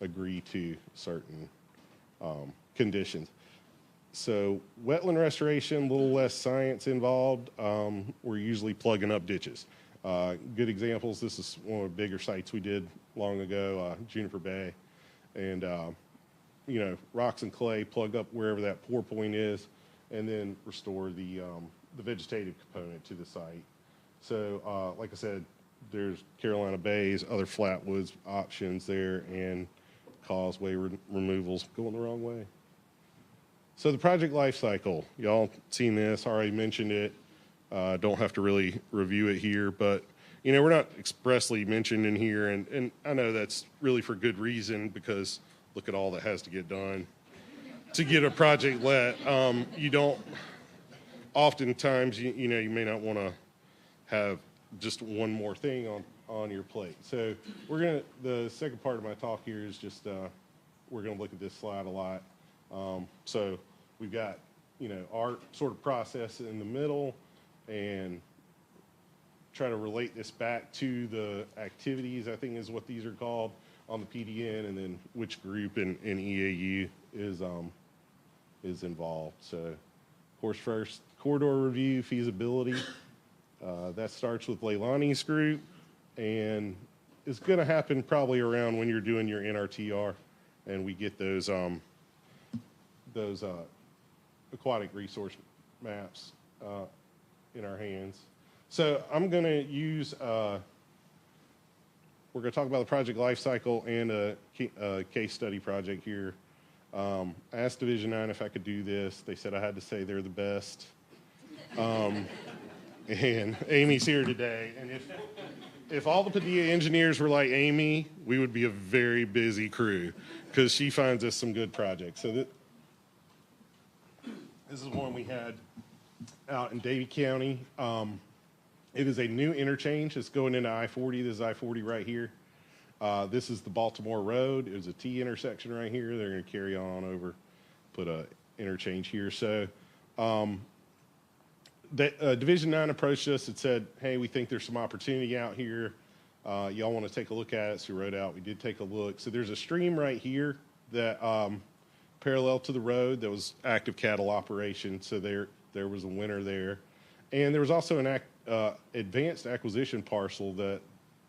agree to certain conditions. So wetland restoration, a little less science involved. We're usually plugging up ditches. Good examples, this is one of the bigger sites we did long ago, Juniper Bay. And, rocks and clay, plug up wherever that pour point is, and then restore the vegetative component to the site. So, like I said, there's Carolina Bays, other flatwoods options there, and causeway removals going the wrong way. So the project life cycle, y'all seen this, already mentioned it. Don't have to really review it here, but we're not expressly mentioned in here, and I know that's really for good reason, because look at all that has to get done to get a project let. You don't, oftentimes, you may not want to have just one more thing on your plate. So the second part of my talk here is just, we're going to look at this slide a lot. So we've got, our sort of process in the middle, and try to relate this back to the activities, I think is what these are called, on the PDN, and then which group in EAU is involved. So, of course, first, corridor review, feasibility. That starts with Leilani's group, and it's going to happen probably around when you're doing your NRTR, and we get those aquatic resource maps in our hands. So I'm going to use, we're going to talk about the project life cycle and a case study project here. I asked Division 9 if I could do this. They said I had to say they're the best. And Amy's here today. And if all the Padilla engineers were like Amy, we would be a very busy crew, because she finds us some good projects. So This is one we had out in Davie County. It is a new interchange. It's going into I-40. This is I-40 right here. This is the Baltimore Road. There's a T intersection right here. They're going to carry on over, put a interchange here. So Division 9 approached us and said, hey, we think there's some opportunity out here. Y'all want to take a look at it? So we wrote out. We did take a look. So there's a stream right here that parallel to the road that was active cattle operation. So there was a winner there. And there was also an advanced acquisition parcel that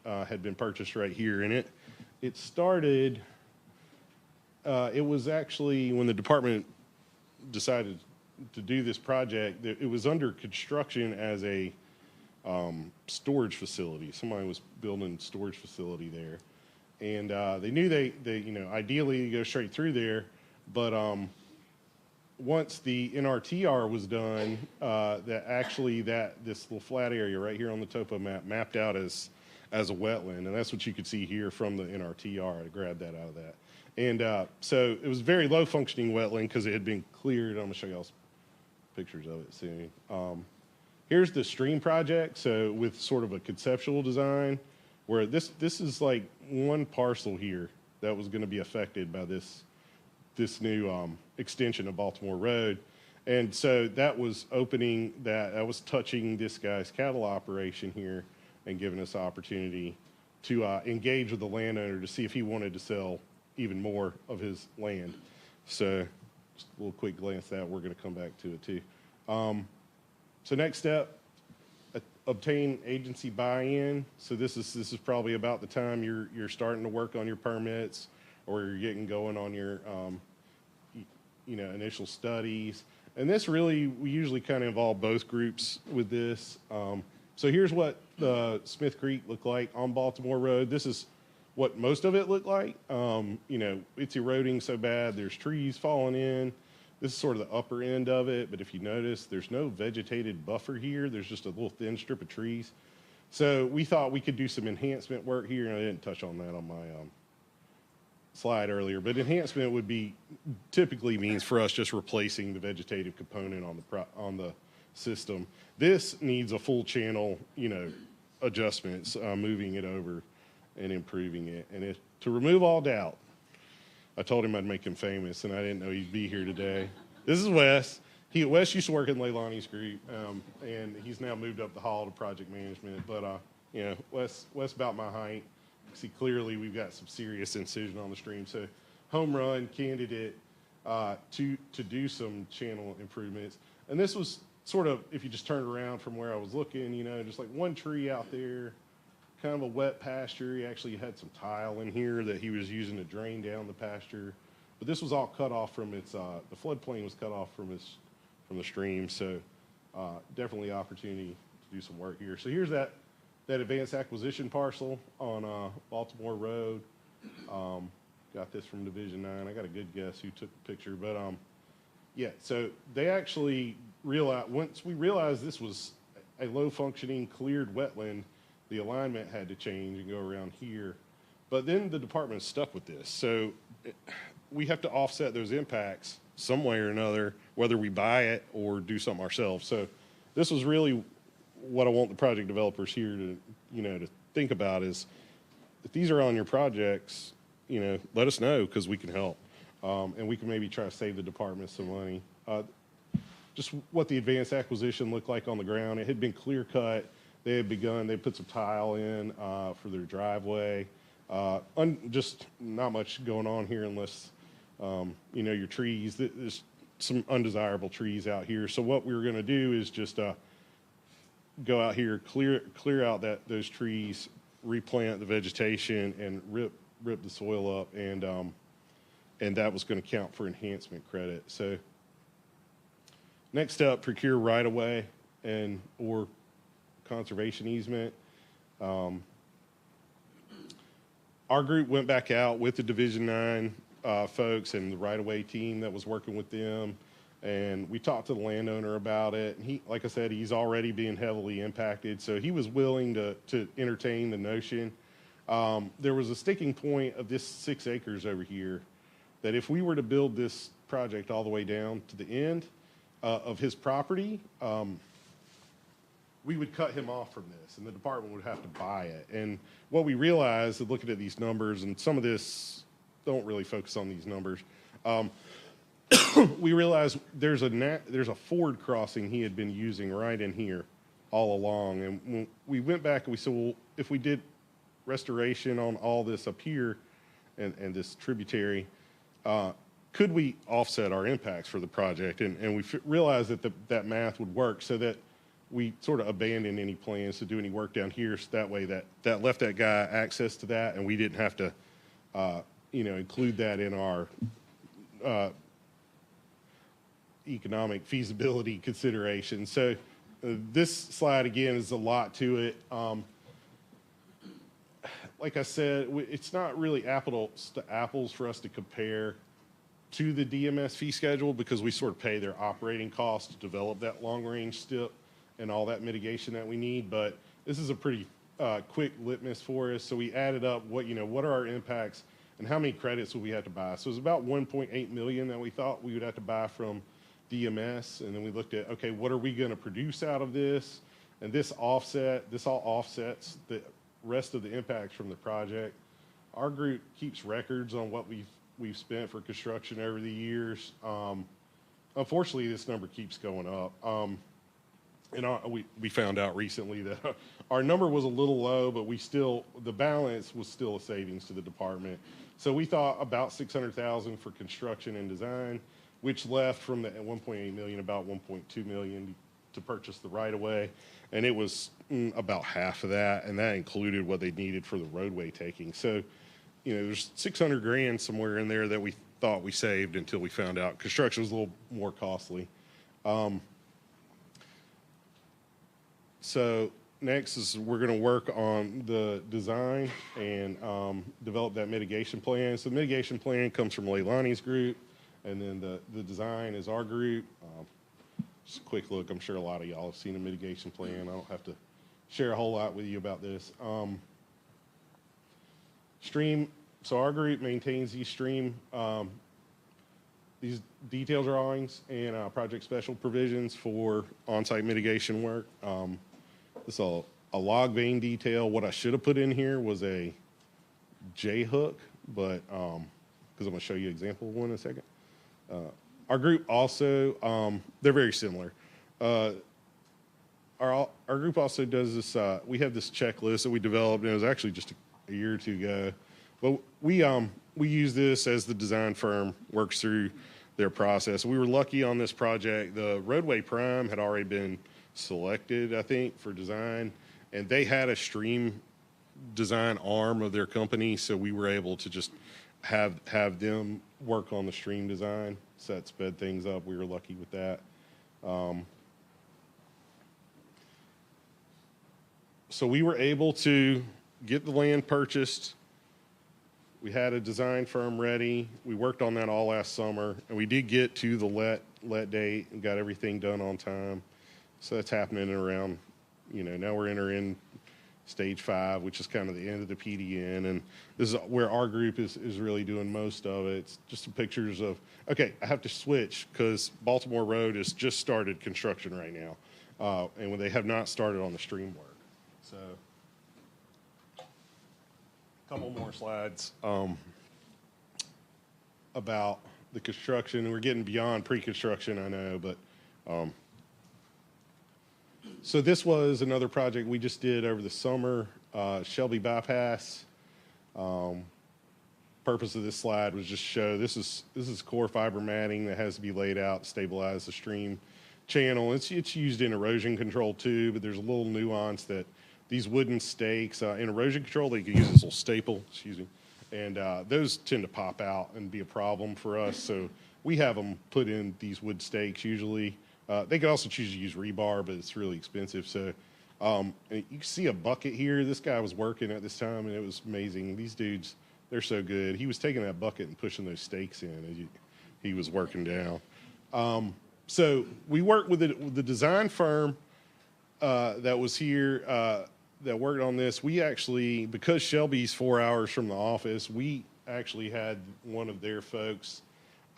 had been purchased right here. And it started, it was actually when the department decided to do this project, it was under construction as a storage facility. Somebody was building a storage facility there. And they knew they ideally go straight through there, but once the NRTR was done, this little flat area right here on the topo map mapped out as a wetland, and that's what you could see here from the NRTR. I grabbed that out of that. And so it was very low functioning wetland because it had been cleared. I'm going to show y'all some pictures of it soon. Here's the stream project, so with sort of a conceptual design, where this is like one parcel here that was going to be affected by this new extension of Baltimore Road. And so that was opening, that was touching this guy's cattle operation here and giving us the opportunity to engage with the landowner to see if he wanted to sell even more of his land. So just a little quick glance at that. We're going to come back to it too. So next step, obtain agency buy-in. So this is probably about the time you're starting to work on your permits or you're getting going on your initial studies. And this really, we usually kind of involve both groups with this. So here's what Smith Creek looked like on Baltimore Road. This is what most of it looked like. It's eroding so bad, there's trees falling in. This is sort of the upper end of it, but if you notice, there's no vegetated buffer here. There's just a little thin strip of trees. So we thought we could do some enhancement work here, and I didn't touch on that on my slide earlier, but enhancement would be typically means for us just replacing the vegetative component on the system. This needs a full channel, adjustments, moving it over and improving it. And to remove all doubt, I told him I'd make him famous, and I didn't know he'd be here today. This is Wes. Wes used to work in Leilani's group, and he's now moved up the hall to project management. But Wes about my height. See, clearly we've got some serious incision on the stream. So, home run candidate to do some channel improvements. And this was sort of, if you just turned around from where I was looking, just like one tree out there, kind of a wet pasture. He actually had some tile in here that he was using to drain down the pasture. But this was all cut off from its, the floodplain was cut off from the stream. So definitely opportunity to do some work here. So here's that advanced acquisition parcel on Baltimore Road. Got this from Division 9. I got a good guess who took the picture. But yeah, so they actually realized, once we realized this was a low functioning cleared wetland, the alignment had to change and go around here. But then the department stuck with this. So we have to offset those impacts some way or another, whether we buy it or do something ourselves. So this was really what I want the project developers here to think about is if these are on your projects, let us know because we can help. And we can maybe try to save the department some money. Just what the advanced acquisition looked like on the ground. It had been clear cut. They put some tile in for their driveway. Just not much going on here unless, your trees. There's some undesirable trees out here. So what we were going to do is just go out here, clear out those trees, replant the vegetation, and rip the soil up, and that was going to count for enhancement credit. So next up, procure right-of-way or conservation easement. Our group went back out with the Division 9 folks and the right-of-way team that was working with them, and we talked to the landowner about it. And he, like I said, he's already being heavily impacted, so he was willing to entertain the notion. There was a sticking point of this 6 acres over here that if we were to build this project all the way down to the end, of his property, we would cut him off from this, and the department would have to buy it. And what we realized, looking at these numbers, and some of this don't really focus on these numbers, we realized there's a ford crossing he had been using right in here all along. And when we went back and we said, well, if we did restoration on all this up here and this tributary, could we offset our impacts for the project? And we realized that that math would work, so that we sort of abandoned any plans to do any work down here, so that way that left that guy access to that, and we didn't have to include that in our economic feasibility consideration. So this slide, again, is a lot to it. Like I said, it's not really apples to apples for us to compare to the DMS fee schedule, because we sort of pay their operating costs to develop that long-range STIP and all that mitigation that we need. But this is a pretty quick litmus for us. So we added up what are our impacts and how many credits would we have to buy. So it was about 1.8 million that we thought we would have to buy from DMS. And then we looked at, okay, what are we going to produce out of this? And this all offsets the rest of the impacts from the project. Our group keeps records on what we've spent for construction over the years. Unfortunately, this number keeps going up. We found out recently that our number was a little low, but the balance was still a savings to the department. So we thought about 600,000 for construction and design, which left from the 1.8 million about 1.2 million to purchase the right of way, and it was about half of that, and that included what they needed for the roadway taking. So, there's 600 grand somewhere in there that we thought we saved until we found out construction was a little more costly. So next is we're going to work on the design and develop that mitigation plan. So the mitigation plan comes from Leilani's group, and then the design is our group. Just a quick look. I'm sure a lot of y'all have seen a mitigation plan. I don't have to share a whole lot with you about this. Stream. So our group maintains these these detail drawings and project special provisions for on-site mitigation work. This is a log vein detail. What I should have put in here was a J-hook, but because I'm going to show you an example of one in a second. Our group also, they're very similar. Our group also does this, we have this checklist that we developed, and it was actually just a year or two ago. But we use this as the design firm works through their process. We were lucky on this project. The roadway prime had already been selected, I think, for design, and they had a stream design arm of their company, so we were able to just have them work on the stream design. So that sped things up. We were lucky with that. So we were able to get the land purchased. We had a design firm ready. We worked on that all last summer, and we did get to the let date and got everything done on time. So that's happening around, now we're entering stage 5, which is kind of the end of the PDN, and this is where our group is really doing most of it. It's just some pictures of, okay, I have to switch because Baltimore Road has just started construction right now, and when they have not started on the stream work. So a couple more slides about the construction. We're getting beyond pre-construction, I know, but so this was another project we just did over the summer, Shelby Bypass. Purpose of this slide was just show this is core fiber matting that has to be laid out to stabilize the stream channel. It's used in erosion control too, but there's a little nuance that these wooden stakes in erosion control, they can use this little staple, and those tend to pop out and be a problem for us. So we have them put in these wood stakes usually. They could also choose to use rebar, but it's really expensive. So you can see a bucket here. This guy was working at this time, and it was amazing. These dudes, they're so good. He was taking that bucket and pushing those stakes in as he was working down. So we worked with the design firm that was here that worked on this. We actually, because Shelby's 4 hours from the office, we actually had one of their folks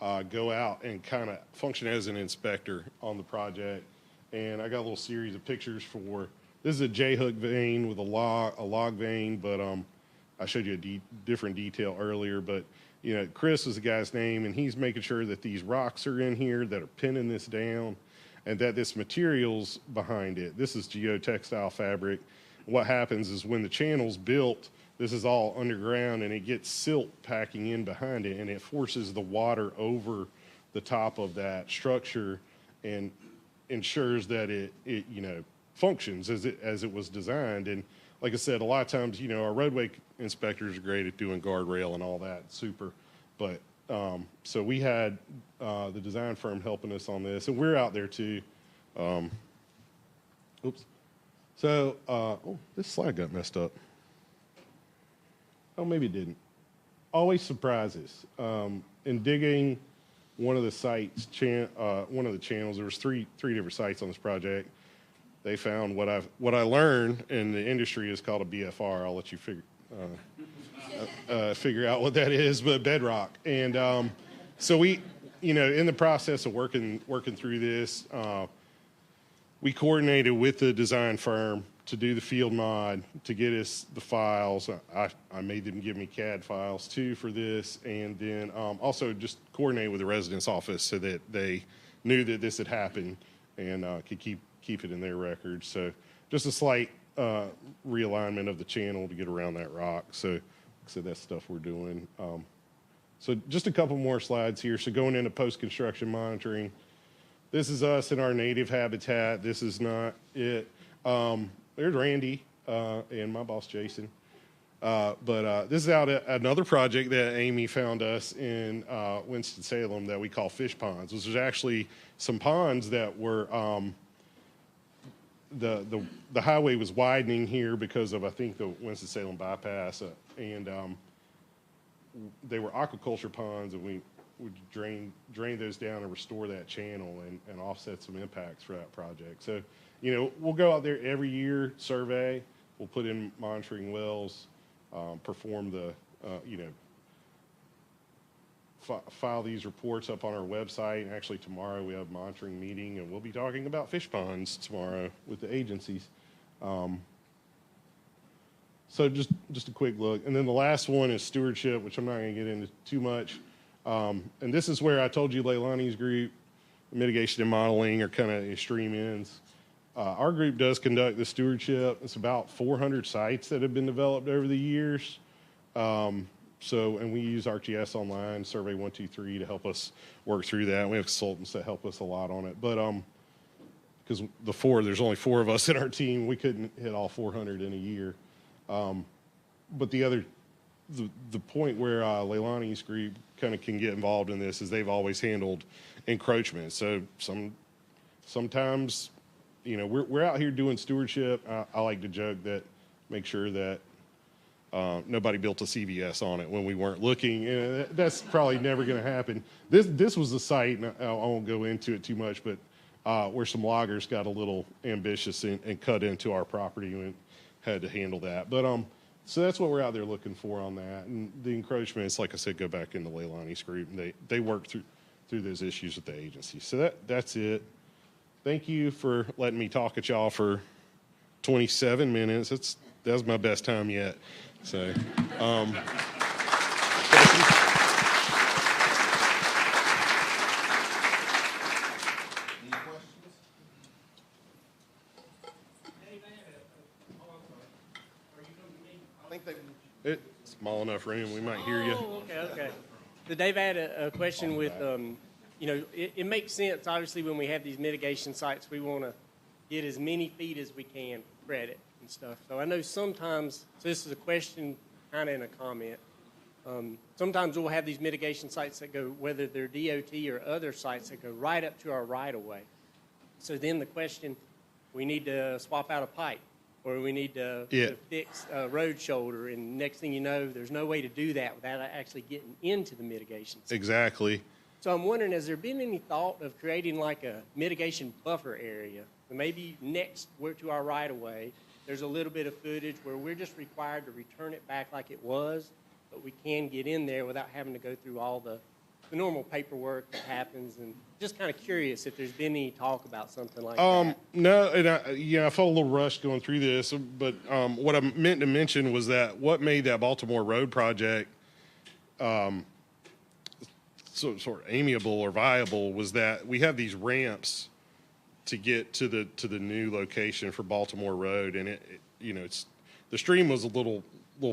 go out and kind of function as an inspector on the project. And I got a little series of pictures for, this is a J-hook vein with a log vein, but I showed you a different detail earlier, but you know, Chris is the guy's name, and he's making sure that these rocks are in here that are pinning this down, and that this material's behind it. This is geotextile fabric. What happens is when the channel's built, this is all underground, and it gets silt packing in behind it, and it forces the water over the top of that structure and ensures that it you know, functions as it was designed. And like I said, a lot of times, you know, our roadway inspectors are great at doing guardrail and all that, super. But so we had the design firm helping us on this, and we're out there too. Oops. So, oh, this slide got messed up. Oh, maybe it didn't. Always surprises. In digging one of the sites, one of the channels, there was three different sites on this project. They found what I learned in the industry is called a BFR. I'll let you figure out what that is, but bedrock. And so we, you know, in the process of working through this, we coordinated with the design firm to do the field mod, to get us the files. I made them give me CAD files too for this, and then also just coordinate with the residence office so that they knew that this had happened and could keep it in their records. So just a slight realignment of the channel to get around that rock. So that's stuff we're doing. So just a couple more slides here. So going into post-construction monitoring, this is us in our native habitat. This is not it. There's Randy and my boss, Jason. But this is out at another project that Amy found us in Winston-Salem that we call fish ponds. This was actually some ponds that were, the highway was widening here because of, I think, the Winston-Salem bypass. And they were aquaculture ponds, and we would drain those down and restore that channel and offset some impacts for that project. So, you know, we'll go out there every year, survey, we'll put in monitoring wells, perform the, you know, file these reports up on our website. And actually tomorrow we have a monitoring meeting, and we'll be talking about fish ponds tomorrow with the agencies. So just a quick look. And then the last one is stewardship, which I'm not going to get into too much. And this is where I told you Leilani's group, mitigation and modeling, are kind of extreme ends. Our group does conduct the stewardship. It's about 400 sites that have been developed over the years. And we use ArcGIS Online, Survey 123, to help us work through that. We have consultants that help us a lot on it. But because there's only 4 of us in our team, we couldn't hit all 400 in a year. But the point where Leilani's group kind of can get involved in this is they've always handled encroachment. So sometimes, you know, we're out here doing stewardship. I like to joke that, make sure that nobody built a CVS on it when we weren't looking. And that's probably never going to happen. This was the site, and I won't go into it too much, but where some loggers got a little ambitious and cut into our property and had to handle that. But so that's what we're out there looking for on that. And the encroachments, like I said, go back into Leilani's group, and they work through those issues with the agency. So that's it. Thank you for letting me talk at y'all for 27 minutes. That was my best time yet. So, it's small enough room, we might hear you. Oh, okay. So Dave, I had a question with, you know, it makes sense, obviously, when we have these mitigation sites, we want to get as many feet as we can for credit and stuff. So I know sometimes, so this is a question kind of in a comment, sometimes we'll have these mitigation sites that go, whether they're DOT or other sites, that go right up to our right-of-way. So then the question, we need to swap out a pipe, or we need to fix a road shoulder, and next thing you know, there's no way to do that without actually getting into the mitigation site. Exactly. So I'm wondering, has there been any thought of creating like a mitigation buffer area? Maybe next to our right-of-way, there's a little bit of footage where we're just required to return it back like it was, but we can get in there without having to go through all the the normal paperwork that happens, and just kind of curious if there's been any talk about something like Um, that. no, and I felt a little rushed going through this, but what I meant to mention was that what made that Baltimore Road project sort of amiable or viable was that we have these ramps to get to the new location for Baltimore Road, and it's the stream was a little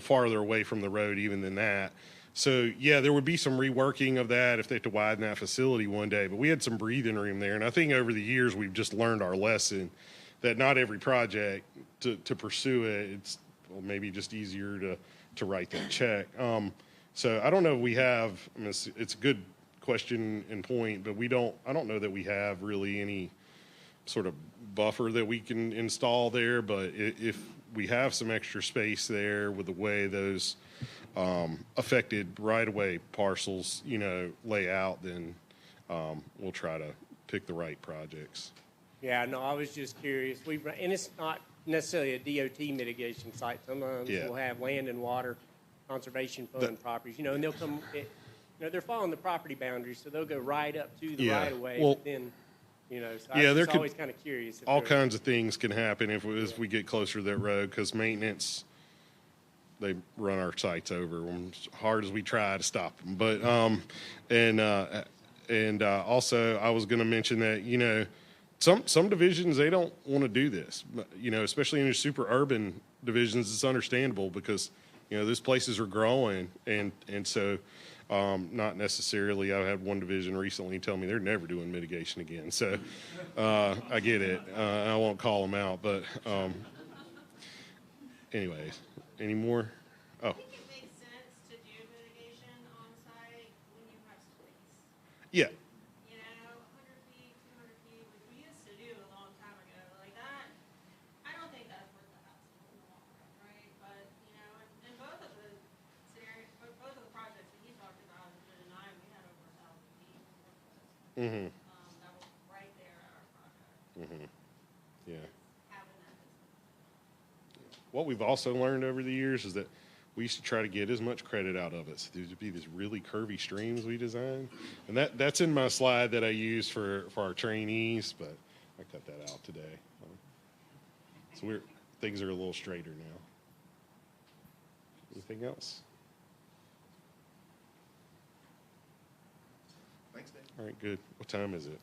farther away from the road even than that. So yeah, there would be some reworking of that if they had to widen that facility one day, but we had some breathing room there, and I think over the years we've just learned our lesson that not every project to pursue it, it's maybe just easier to write that check. So I don't know if we have. I mean, it's a good question and point, but I don't know that we have really any sort of buffer that we can install there. But if we have some extra space there with the way those affected right-of-way parcels, lay out, then we'll try to pick the right projects. Yeah, no, I was just curious. And it's not necessarily a DOT mitigation site. Sometimes Yeah. we'll have land and water conservation fund properties, and they'll come, they're following the property boundaries, so they'll go right up to the Yeah, right of way, well, but then, so yeah, I'm there just could- always kind of curious. If All there- kinds of things can happen as we get closer to that road, because maintenance, they run our sites over as hard as we try to stop them. But also I was going to mention that some divisions, they don't want to do this, but, especially in your super urban divisions. It's understandable because those places are growing, and so not necessarily. I had one division recently tell me they're never doing mitigation again. So I get it. I won't call them out, but anyways, any more? Oh, I think it makes sense to do mitigation on site when you have space. yeah. 100 feet, 200 feet, which we used to do a long time ago, like that. I don't think that's worth the hassle in the long run, right? But, in both of the scenarios, both of the projects that he talked about in the design, we had over 1,000 feet of work with. Mm-hmm. That was right there at our project. Mm-hmm. Yeah. Having that distance. What we've also learned over the years is that we used to try to get as much credit out of it. So there would be these really curvy streams we designed. And that's in my slide that I use for our trainees, but I cut that out today. So things are a little straighter now. Anything else? Thanks, Dave. All right, good. What time is it?